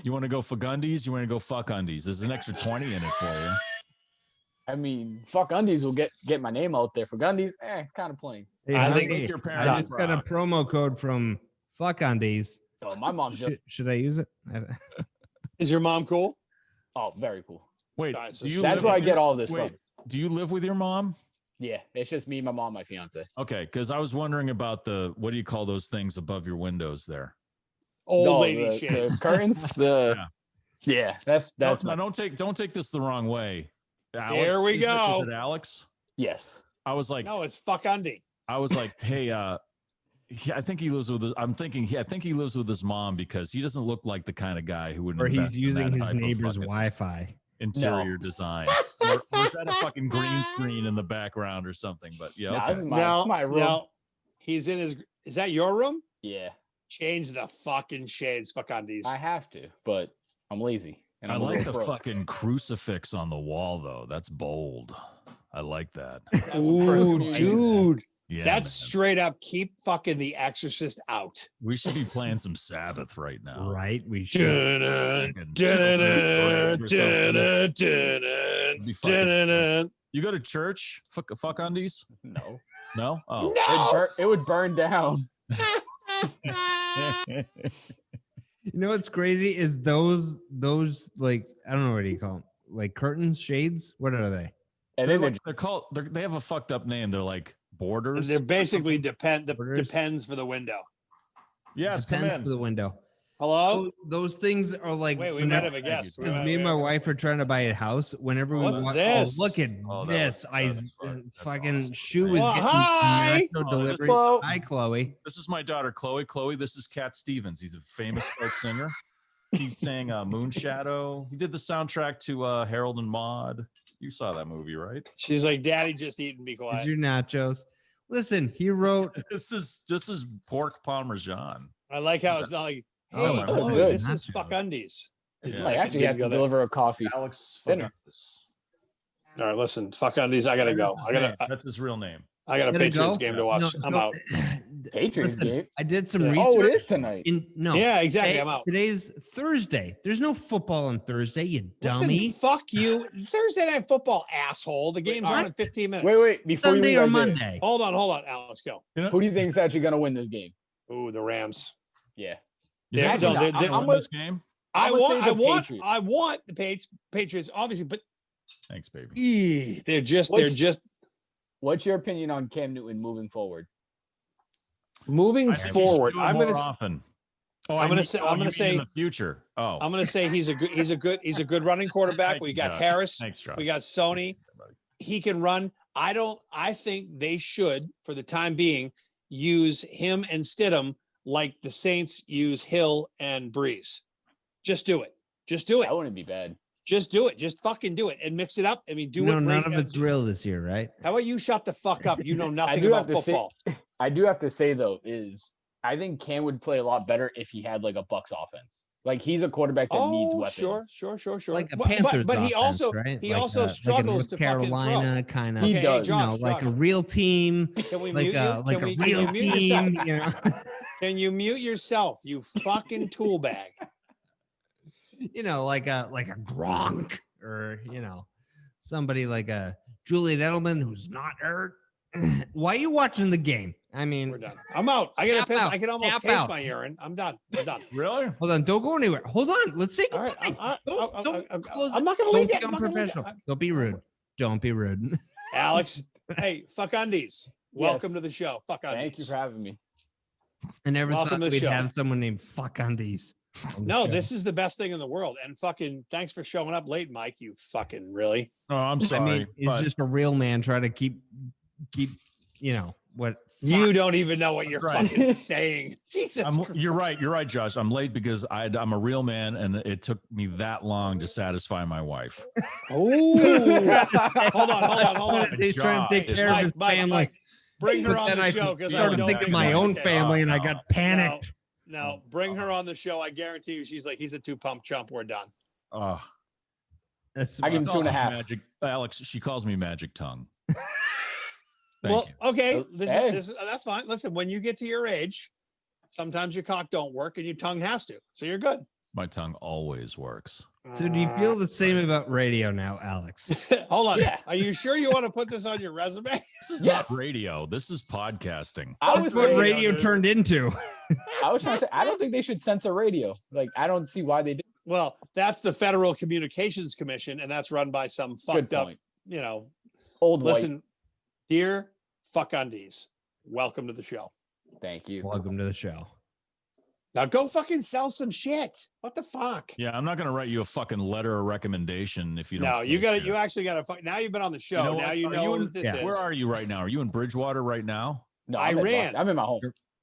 Speaker 8: You want to go Fugundis? You want to go Fuckundies? There's an extra 20 in it for you.
Speaker 7: I mean, Fuckundies will get my name out there. Fugundis, it's kind of plain.
Speaker 6: Hey,
Speaker 5: I think
Speaker 8: your parents
Speaker 6: I just got a promo code from Fuckundies.
Speaker 7: Oh, my mom's just...
Speaker 6: Should I use it?
Speaker 5: Is your mom cool?
Speaker 7: Oh, very cool.
Speaker 8: Wait,
Speaker 7: that's where I get all of this from.
Speaker 8: Do you live with your mom?
Speaker 7: Yeah, it's just me, my mom, my fiance.
Speaker 8: Okay, because I was wondering about what do you call those things above your windows there?
Speaker 5: Old lady shades.
Speaker 7: The curtains. That's.
Speaker 8: No, don't take this the wrong way. Alex,
Speaker 5: here we go.
Speaker 8: Is it Alex?
Speaker 7: Yes.
Speaker 8: I was like,
Speaker 5: no, it's Fuckundi.
Speaker 8: I was like, hey, I think he lives with his. I think he lives with his mom because he doesn't look like the kind of guy who would.
Speaker 6: Or he's using his neighbor's Wi-Fi.
Speaker 8: Interior design. or is that a fucking green screen in the background or something? But yeah, okay.
Speaker 7: This is my room.
Speaker 5: No, he's in his. Is that your room?
Speaker 7: Yeah.
Speaker 5: Change the fucking shades, Fuckundis.
Speaker 7: I have to, but I'm lazy. And
Speaker 8: I like the fucking crucifix on the wall, though. That's bold. I like that.
Speaker 5: Ooh, dude.
Speaker 8: Yeah,
Speaker 5: that's straight up keep fucking The Exorcist out.
Speaker 8: We should be playing some Sabbath right now.
Speaker 6: Right? We should.
Speaker 8: You go to church? Fuck undies?
Speaker 7: No.
Speaker 8: No? Oh.
Speaker 5: No!
Speaker 7: It would burn down.
Speaker 6: You know what's crazy is those like, I don't know, what do you call them? Like curtains, shades? What are they?
Speaker 7: And
Speaker 8: they're called. They have a fucked up name. They're like borders.
Speaker 5: They're basically depends for the window.
Speaker 8: Yes, come in
Speaker 6: for the window.
Speaker 5: Hello.
Speaker 6: Those things are like.
Speaker 5: Wait, we might have a guest.
Speaker 6: Me and my wife are trying to buy a house. Whenever
Speaker 5: What's
Speaker 6: we want,
Speaker 5: this?
Speaker 6: Oh, look at this! Fucking Hsu is getting
Speaker 5: hi.
Speaker 6: deliveries. Hi, Chloe.
Speaker 8: This is my daughter, Chloe. Chloe, this is Cat Stevens. He's a famous folk singer. He sang Moonshadow. He did the soundtrack to Harold and Maude. You saw that movie, right?
Speaker 5: She's like, "Daddy, just eat and be quiet."
Speaker 6: Did your nachos? Listen, he wrote.
Speaker 8: This is pork parmesan.
Speaker 5: I like how it's not like, "Hey,
Speaker 7: Oh,
Speaker 5: Chloe,
Speaker 7: good.
Speaker 5: this is Fuckundis."
Speaker 8: Yeah.
Speaker 7: I actually have to deliver a coffee.
Speaker 8: Alex
Speaker 7: dinner.
Speaker 8: Fuckundis.
Speaker 5: All right, listen, Fuckundis. I gotta go.
Speaker 8: That's his real name.
Speaker 5: I got a Patriots game to watch.
Speaker 6: No,
Speaker 5: I'm out.
Speaker 7: Patriots game.
Speaker 6: I did some
Speaker 5: Yeah.
Speaker 6: research.
Speaker 7: Oh, it is tonight.
Speaker 5: Yeah, exactly. I'm out.
Speaker 6: Today's Thursday. There's no football on Thursday, you dummy.
Speaker 5: Listen, fuck you. Thursday night football, asshole. The game's on in 15 minutes.
Speaker 7: Wait. Before
Speaker 6: Sunday
Speaker 7: you
Speaker 6: or
Speaker 7: leave, Isaiah,
Speaker 6: Monday.
Speaker 5: Hold on, Alex. Go.
Speaker 7: who do you think is actually going to win this game?
Speaker 5: Ooh, the Rams.
Speaker 7: Yeah.
Speaker 5: They're-
Speaker 7: Actually,
Speaker 5: no, they're-
Speaker 7: not.
Speaker 5: they're-
Speaker 7: I'm
Speaker 8: this game.
Speaker 5: I
Speaker 7: gonna say the
Speaker 5: want
Speaker 7: Patriots.
Speaker 5: the Patriots, obviously, but
Speaker 8: Thanks, baby.
Speaker 5: they're just
Speaker 7: What's your opinion on Cam Newton moving forward?
Speaker 5: moving
Speaker 8: I think he's
Speaker 5: forward.
Speaker 8: doing
Speaker 5: I'm
Speaker 8: more
Speaker 5: gonna
Speaker 8: often.
Speaker 5: I'm gonna say
Speaker 8: you mean in the future. Oh,
Speaker 5: I'm gonna say he's a good running quarterback.
Speaker 8: Thank
Speaker 5: We
Speaker 8: you,
Speaker 5: got
Speaker 8: Josh.
Speaker 5: Harris.
Speaker 8: Thanks, Josh.
Speaker 5: We got Sony. He can run. I think they should, for the time being, use him and Stidham like the Saints use Hill and Breeze. Just do it. Just do it.
Speaker 7: That wouldn't be bad.
Speaker 5: Just do it. Just fucking do it and mix it up. I mean, do
Speaker 6: No,
Speaker 5: it.
Speaker 6: none of it's real this year, right?
Speaker 5: How about you shut the fuck up? You know nothing
Speaker 7: do
Speaker 5: about
Speaker 7: have to say-
Speaker 5: football.
Speaker 7: I do have to say though, I think Cam would play a lot better if he had like a Bucks offense. Like he's a quarterback that needs weapons.
Speaker 5: Sure.
Speaker 6: Like a
Speaker 5: But-
Speaker 6: Panthers
Speaker 5: but he
Speaker 6: offense,
Speaker 5: also
Speaker 6: right?
Speaker 5: he
Speaker 6: Like
Speaker 5: also struggles to fucking
Speaker 6: Carolina kind of.
Speaker 7: He
Speaker 5: Okay,
Speaker 7: does.
Speaker 5: Josh,
Speaker 6: like a
Speaker 5: Josh.
Speaker 6: real team,
Speaker 5: Can we
Speaker 6: like
Speaker 5: mute you?
Speaker 6: a
Speaker 5: Can
Speaker 6: real
Speaker 5: you mute yourself?
Speaker 6: team. You know?
Speaker 5: Can you mute yourself? You fucking tool bag.
Speaker 6: Like a Gronk or somebody like a Julian Edelman who's not hurt. Why are you watching the game? I mean,
Speaker 5: We're done. I'm out. I gotta
Speaker 6: Tap
Speaker 5: piss.
Speaker 6: out.
Speaker 5: I can almost
Speaker 6: Tap
Speaker 5: taste
Speaker 6: out.
Speaker 5: my urine. I'm done.
Speaker 8: Really?
Speaker 6: hold on, don't go anywhere. Hold on, let's say
Speaker 5: All
Speaker 6: goodbye.
Speaker 5: right.
Speaker 6: Don't
Speaker 5: I'm not gonna
Speaker 6: don't
Speaker 5: leave
Speaker 6: be
Speaker 5: yet. I'm not gonna leave
Speaker 6: unprofessional.
Speaker 5: yet.
Speaker 6: Don't be rude. Don't be rude.
Speaker 5: Alex, hey, fuck undies. Welcome to the show. Fuck undies.
Speaker 7: Thank you for having me.
Speaker 6: I never
Speaker 5: Welcome
Speaker 6: thought
Speaker 5: to the
Speaker 6: we'd
Speaker 5: show.
Speaker 6: have someone named Fuck Undies. on the
Speaker 5: No,
Speaker 6: show.
Speaker 5: this is the best thing in the world. And fucking thanks for showing up late, Mike. You fucking really.
Speaker 8: Oh, I'm sorry.
Speaker 6: I mean, he's
Speaker 8: but
Speaker 6: just a real man trying to keep what
Speaker 5: You don't even know what you're
Speaker 8: right.
Speaker 5: fucking saying. Jesus.
Speaker 8: you're right, Josh. I'm late because I'm a real man, and it took me that long to satisfy my wife.
Speaker 5: Oh, hold on.
Speaker 6: He's trying to take care of his family.
Speaker 5: Mike, bring her
Speaker 6: But
Speaker 5: on
Speaker 6: then
Speaker 5: the
Speaker 6: I
Speaker 5: show because I
Speaker 6: started
Speaker 5: don't
Speaker 6: to think
Speaker 5: think
Speaker 6: of my
Speaker 5: that's
Speaker 6: own
Speaker 5: the case.
Speaker 6: family, and I
Speaker 8: No.
Speaker 6: got panicked.
Speaker 5: No, bring her on the show. I guarantee you, she's like, he's a 2-pump chump. We're done.
Speaker 6: That's
Speaker 7: I give him
Speaker 8: Calls
Speaker 7: 2.5.
Speaker 8: me Magic, Alex, she calls me Magic Tongue.
Speaker 5: Well, okay,
Speaker 7: Hey.
Speaker 5: that's fine. Listen, when you get to your age, sometimes your cock don't work and your tongue has to. So you're good.
Speaker 8: My tongue always works.
Speaker 6: So do you feel the same about radio now, Alex?
Speaker 5: Hold on.
Speaker 7: Yeah.
Speaker 5: Are you sure you want to put this on your resume?
Speaker 8: This is
Speaker 7: Yes.
Speaker 8: not radio. This is podcasting.
Speaker 7: I
Speaker 6: That's
Speaker 7: was
Speaker 6: what
Speaker 7: saying,
Speaker 6: radio
Speaker 5: dude.
Speaker 6: turned into.
Speaker 7: I was trying to say, I don't think they should censor radio. Like, I don't see why they do.
Speaker 5: Well, that's the Federal Communications Commission, and that's run by some
Speaker 7: Good
Speaker 5: fucked up,
Speaker 7: point.
Speaker 5: Listen,
Speaker 7: Old white.
Speaker 5: dear fuck undies, welcome to the show.
Speaker 7: Thank you.
Speaker 6: Welcome to the show.
Speaker 5: Now go fucking sell some shit. What the fuck?
Speaker 8: Yeah, I'm not going to write you a fucking letter of recommendation if you don't.
Speaker 5: No, you
Speaker 8: stay
Speaker 5: got to.
Speaker 8: here.
Speaker 5: You actually got to. Now you've been on the show.
Speaker 8: know
Speaker 5: Now
Speaker 8: what?
Speaker 5: you
Speaker 8: Are
Speaker 5: know
Speaker 8: you
Speaker 5: what
Speaker 8: in-
Speaker 5: this
Speaker 6: yeah.
Speaker 5: is.
Speaker 8: Where are you right now? Are you in Bridgewater right now?
Speaker 7: No,
Speaker 5: I
Speaker 7: I'm at
Speaker 5: ran.
Speaker 7: I'm in my home.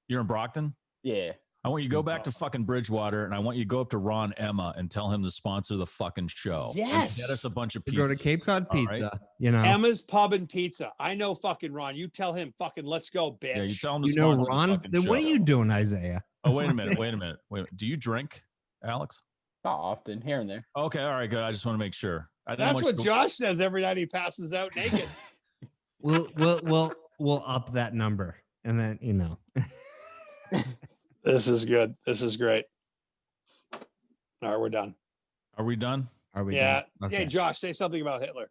Speaker 8: You're in Brockton?
Speaker 7: Yeah.
Speaker 8: I want you to go back to fucking Bridgewater, and I want you to go up to Ron Emma and tell him to sponsor the fucking show. And
Speaker 5: Yes.
Speaker 8: get us a bunch of
Speaker 6: To
Speaker 8: pizza.
Speaker 6: go to Cape Cod
Speaker 8: All
Speaker 6: Pizza,
Speaker 8: right.
Speaker 5: Emma's Pub and Pizza. I know fucking Ron. You tell him fucking let's go, bitch.
Speaker 8: Yeah, you tell him to
Speaker 6: You know
Speaker 8: sponsor the
Speaker 6: Ron?
Speaker 8: fucking
Speaker 6: Then what are
Speaker 8: show.
Speaker 6: you doing, Isaiah?
Speaker 8: Oh, wait a minute. Do you drink, Alex?
Speaker 7: Not often, here and there.
Speaker 8: Okay, all right, good. I just want to make sure. I didn't
Speaker 5: That's
Speaker 8: want
Speaker 5: what
Speaker 8: you to-
Speaker 5: Josh says every night he passes out naked.
Speaker 6: We'll up that number, and then
Speaker 5: This is good. This is great. All right, we're done.
Speaker 8: Are we done?
Speaker 6: Are we?
Speaker 5: Yeah.
Speaker 6: done?
Speaker 5: Hey,
Speaker 6: Okay.
Speaker 5: Josh, say something about Hitler.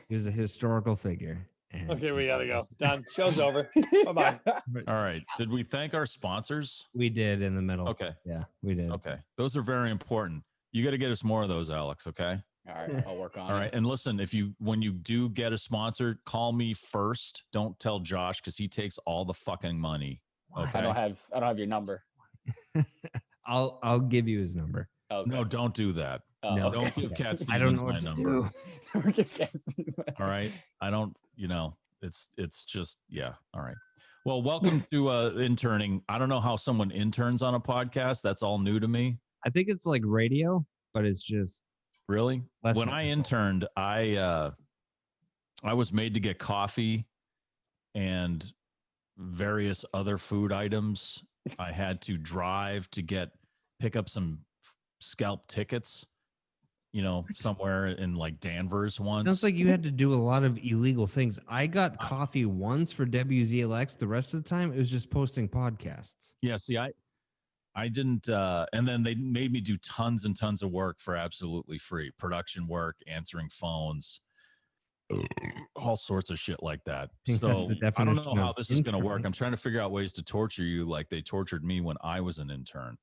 Speaker 6: He was a historical figure. and-
Speaker 5: Okay, we gotta go. Done. Show's over. Bye bye.
Speaker 8: All right. Did we thank our sponsors?
Speaker 6: We did in the middle.
Speaker 8: Okay.
Speaker 6: Yeah, we did.
Speaker 8: Okay. Those are very important. You got to get us more of those, Alex. Okay.
Speaker 7: All right, I'll work on
Speaker 8: All
Speaker 7: it.
Speaker 8: right. And listen, when you do get a sponsor, call me first. Don't tell Josh because he takes all the fucking money. Okay.
Speaker 7: I don't have your number.
Speaker 6: I'll give you his number.
Speaker 7: Okay.
Speaker 8: No, don't do that.
Speaker 7: Oh,
Speaker 6: no.
Speaker 7: okay.
Speaker 8: Don't give Cat
Speaker 6: I don't
Speaker 8: Stevens
Speaker 6: know
Speaker 8: my
Speaker 6: what to
Speaker 8: number.
Speaker 6: do.
Speaker 8: All right. I don't, it's just, yeah. All right. Well, welcome to interning. I don't know how someone interns on a podcast. That's all new to me.
Speaker 6: I think it's like radio, but it's just
Speaker 8: Really?
Speaker 6: less
Speaker 8: When I interned, I was made to get coffee and various other food items. I had to drive to pick up some scalp tickets. somewhere in like Danvers once.
Speaker 6: Sounds like you had to do a lot of illegal things. I got coffee once for WZLX. The rest of the time, it was just posting podcasts.
Speaker 8: Yeah, see, I didn't, and then they made me do tons and tons of work for absolutely free. Production work, answering phones, all sorts of shit like that. So I don't know how this is going to work. I'm trying to figure out ways to torture you like they tortured me when I was an intern.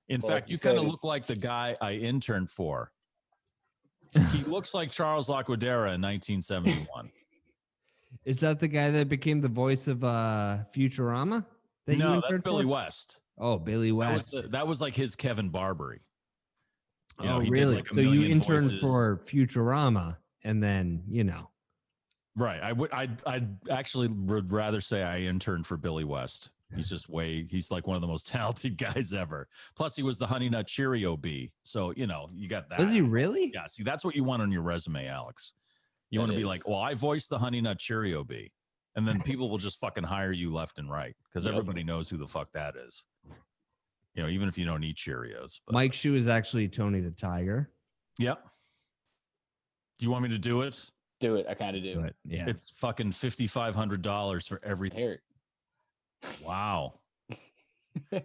Speaker 8: In fact, you kind of look like the guy I interned for. He looks like Charles Laquadera in 1971.
Speaker 6: Is that the guy that became the voice of Futurama?
Speaker 8: No, that's Billy West.
Speaker 6: Oh, Billy West.
Speaker 8: That was like his Kevin Barbary.
Speaker 6: He really? Did like so you interned for Futurama, and then
Speaker 8: Right. I'd actually would rather say I interned for Billy West. He's like one of the most talented guys ever. Plus, he was the Honey Nut Cheerio bee. So, you got that.
Speaker 6: Was he really?
Speaker 8: Yeah. See, that's what you want on your resume, Alex. You want to be like, well, I voiced the Honey Nut Cheerio bee. And then people will just fucking hire you left and right because everybody knows who the fuck that is. Even if you don't eat Cheerios. But.
Speaker 6: Mike Hsu is actually Tony the Tiger.
Speaker 8: Yep. Do you want me to do it?
Speaker 7: Do it. I kind of do.
Speaker 6: Yeah.
Speaker 8: It's fucking $5,500 for everything. Wow.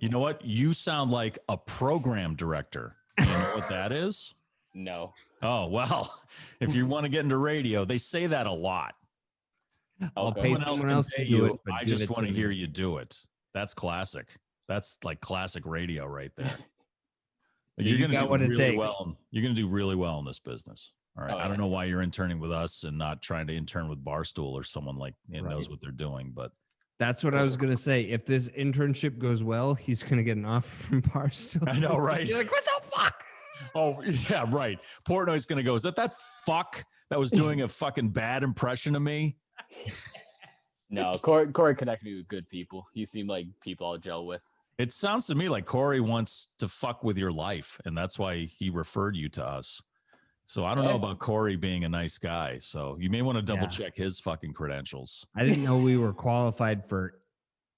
Speaker 8: You know what? You sound like a program director. You know what that is?
Speaker 7: No.
Speaker 8: Oh, well, if you want to get into radio, they say that a lot.
Speaker 6: I'll pay someone else to do it.
Speaker 8: I just want to hear you do it. That's classic. That's like classic radio right there.
Speaker 6: So you're going to do
Speaker 8: what it
Speaker 6: really takes.
Speaker 8: Well. You're going to do really well in this business. All right. I don't know why you're interning with us and not trying to intern with Barstool or someone like knows what they're doing, but
Speaker 6: that's what I was going to say. If this internship goes well, he's going to get an offer from Barstool.
Speaker 8: I know, right?
Speaker 6: You're like, what the fuck?
Speaker 8: Oh, yeah, right. Portnoy's going to go, is that fuck that was doing a fucking bad impression of me?
Speaker 7: No, Corey connected me with good people. He seemed like people I'll gel with.
Speaker 8: It sounds to me like Corey wants to fuck with your life, and that's why he referred you to us. So I don't know about Corey being a nice guy. So you may want to double check his fucking credentials.
Speaker 6: I didn't know we were qualified for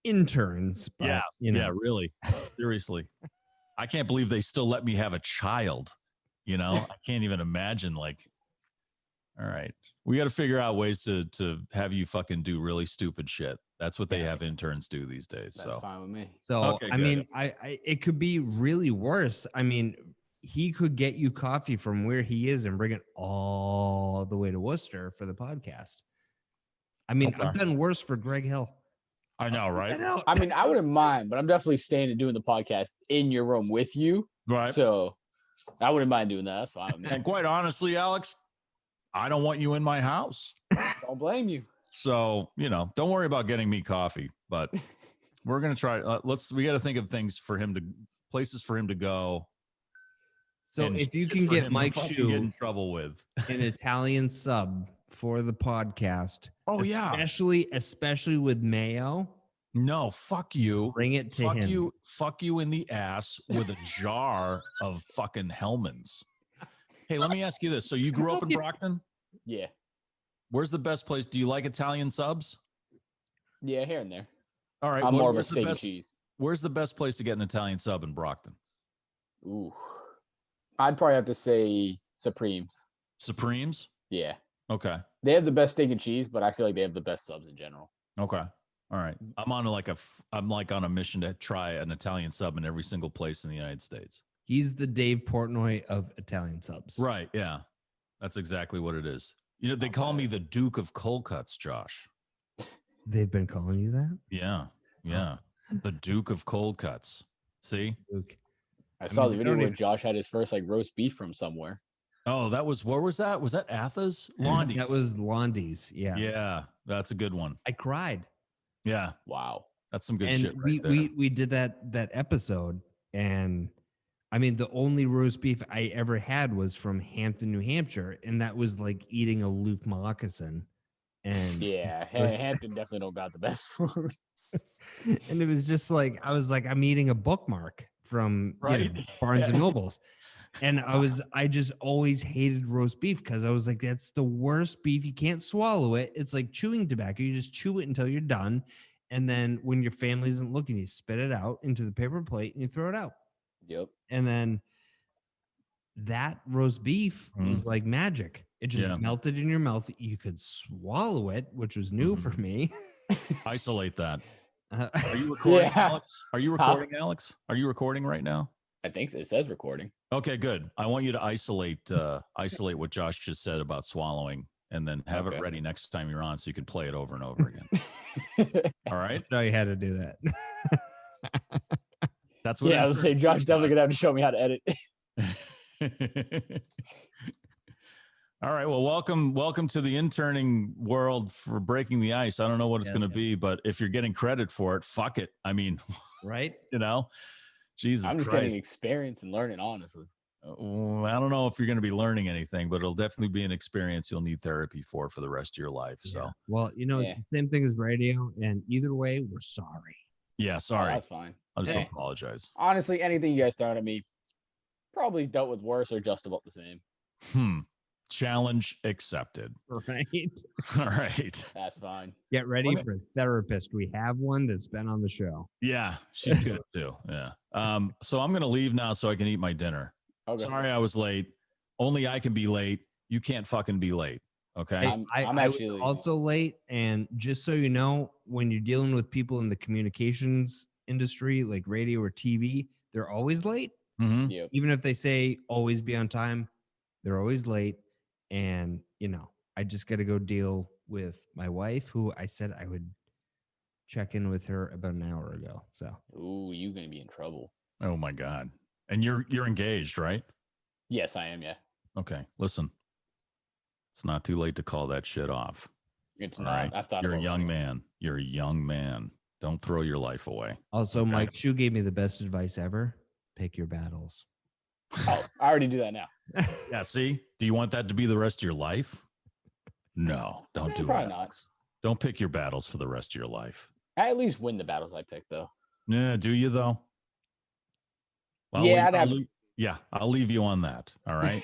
Speaker 6: interns. But,
Speaker 8: yeah, really. Seriously. I can't believe they still let me have a child. I can't even imagine all right, we got to figure out ways to have you fucking do really stupid shit. That's what they have interns do these days.
Speaker 7: That's fine with me.
Speaker 6: So, okay, I mean, I it could be really worse. I mean, he could get you coffee from where he is and bring it all the way to Worcester for the podcast. I mean, I've done worse for Greg Hill.
Speaker 8: I know, right?
Speaker 7: I mean, I wouldn't mind, but I'm definitely staying and doing the podcast in your room with you.
Speaker 8: Right.
Speaker 7: So I wouldn't mind doing that. That's fine with me.
Speaker 8: And quite honestly, Alex, I don't want you in my house.
Speaker 7: Don't blame you.
Speaker 8: So, don't worry about getting me coffee, but we're going to try. We got to think of places for him to go.
Speaker 6: So if you can get Mike Hsu
Speaker 8: in trouble with
Speaker 6: an Italian sub for the podcast.
Speaker 8: Oh yeah.
Speaker 6: Especially with mayo.
Speaker 8: No, fuck you.
Speaker 6: Bring it to him.
Speaker 8: Fuck you in the ass with a jar of fucking Hellman's. Hey, let me ask you this. So you grew up in Brockton?
Speaker 7: Yeah.
Speaker 8: Where's the best place? Do you like Italian subs?
Speaker 7: Yeah, here and there.
Speaker 8: All right.
Speaker 7: I'm more of a steak and cheese.
Speaker 8: Where's the best place to get an Italian sub in Brockton?
Speaker 7: Ooh. I'd probably have to say Supremes.
Speaker 8: Supremes?
Speaker 7: Yeah.
Speaker 8: Okay.
Speaker 7: They have the best steak and cheese, but I feel like they have the best subs in general.
Speaker 8: Okay. All right. I'm on a mission to try an Italian sub in every single place in the United States.
Speaker 6: He's the Dave Portnoy of Italian subs.
Speaker 8: Right. Yeah. That's exactly what it is. They call me the Duke of Cold Cuts, Josh.
Speaker 6: They've been calling you that?
Speaker 8: Yeah. Yeah. The Duke of Cold Cuts. See?
Speaker 6: Duke.
Speaker 7: I saw the video where Josh had his first roast beef from somewhere.
Speaker 8: Oh, where was that? Was that Athas? Londi's.
Speaker 6: That was Londi's. Yeah.
Speaker 8: Yeah. That's a good one.
Speaker 6: I cried.
Speaker 8: Yeah.
Speaker 7: Wow.
Speaker 8: That's some good shit right there.
Speaker 6: We did that episode, and I mean, the only roast beef I ever had was from Hampton, New Hampshire, and that was like eating a Luke moccasin. And
Speaker 7: yeah, Hampton definitely don't got the best food.
Speaker 6: And it was just like I'm eating a bookmark from Barnes and Nobles. And I just always hated roast beef because I was like, that's the worst beef. You can't swallow it. It's like chewing tobacco. You just chew it until you're done. And then when your family isn't looking, you spit it out into the paper plate and you throw it out.
Speaker 7: Yep.
Speaker 6: And then that roast beef was like magic. It just melted in your mouth. You could swallow it, which was new for me.
Speaker 8: Isolate that. Are you recording, Alex? Are you recording, Alex? Are you recording right now?
Speaker 7: I think it says recording.
Speaker 8: Okay, good. I want you to isolate what Josh just said about swallowing, and then have it ready next time you're on, so you can play it over and over again. All right.
Speaker 6: Show you how to do that.
Speaker 8: That's what.
Speaker 7: Yeah, I was saying, Josh definitely gonna have to show me how to edit.
Speaker 8: All right. Well, welcome to the interning world for breaking the ice. I don't know what it's going to be, but if you're getting credit for it, fuck it. I mean,
Speaker 6: right?
Speaker 8: You know, Jesus
Speaker 7: I'm just
Speaker 8: Christ.
Speaker 7: getting experience and learning, honestly.
Speaker 8: I don't know if you're going to be learning anything, but it'll definitely be an experience you'll need therapy for the rest of your life. So,
Speaker 6: well, it's the same thing as radio, and either way, we're sorry.
Speaker 8: Yeah, sorry.
Speaker 7: Oh, that's fine.
Speaker 8: I'll just apologize.
Speaker 7: Honestly, anything you guys throw at me, probably dealt with worse or just about the same.
Speaker 8: Challenge accepted.
Speaker 6: Right.
Speaker 8: All right.
Speaker 7: That's fine.
Speaker 6: Get ready for a therapist. We have one that's been on the show.
Speaker 8: Yeah, she's good too. Yeah. So I'm going to leave now so I can eat my dinner.
Speaker 7: Okay.
Speaker 8: Sorry I was late. Only I can be late. You can't fucking be late. Okay.
Speaker 7: I'm
Speaker 6: actually was also late. And just so you know, when you're dealing with people in the communications industry, like radio or TV, they're always late.
Speaker 8: Mm-hmm.
Speaker 7: Yep.
Speaker 6: Even if they say always be on time, they're always late. And, I just got to go deal with my wife, who I said I would check in with her about an hour ago. So,
Speaker 7: ooh, you're going to be in trouble.
Speaker 8: Oh my God. And you're engaged, right?
Speaker 7: Yes, I am. Yeah.
Speaker 8: Okay. Listen, it's not too late to call that shit off.
Speaker 7: It's
Speaker 8: all
Speaker 7: not.
Speaker 8: right?
Speaker 7: I thought
Speaker 8: you're a young man. You're a young man. Don't throw your life away.
Speaker 6: Also, okay? Mike Hsu gave me the best advice ever. Pick your battles.
Speaker 7: Oh, I already do that now.
Speaker 8: Yeah, see? Do you want that to be the rest of your life? No, don't do it.
Speaker 7: Probably not.
Speaker 8: Don't pick your battles for the rest of your life.
Speaker 7: I at least win the battles I pick, though.
Speaker 8: Yeah, do you, though?
Speaker 7: Well, yeah,
Speaker 8: I'll leave you on that. All right.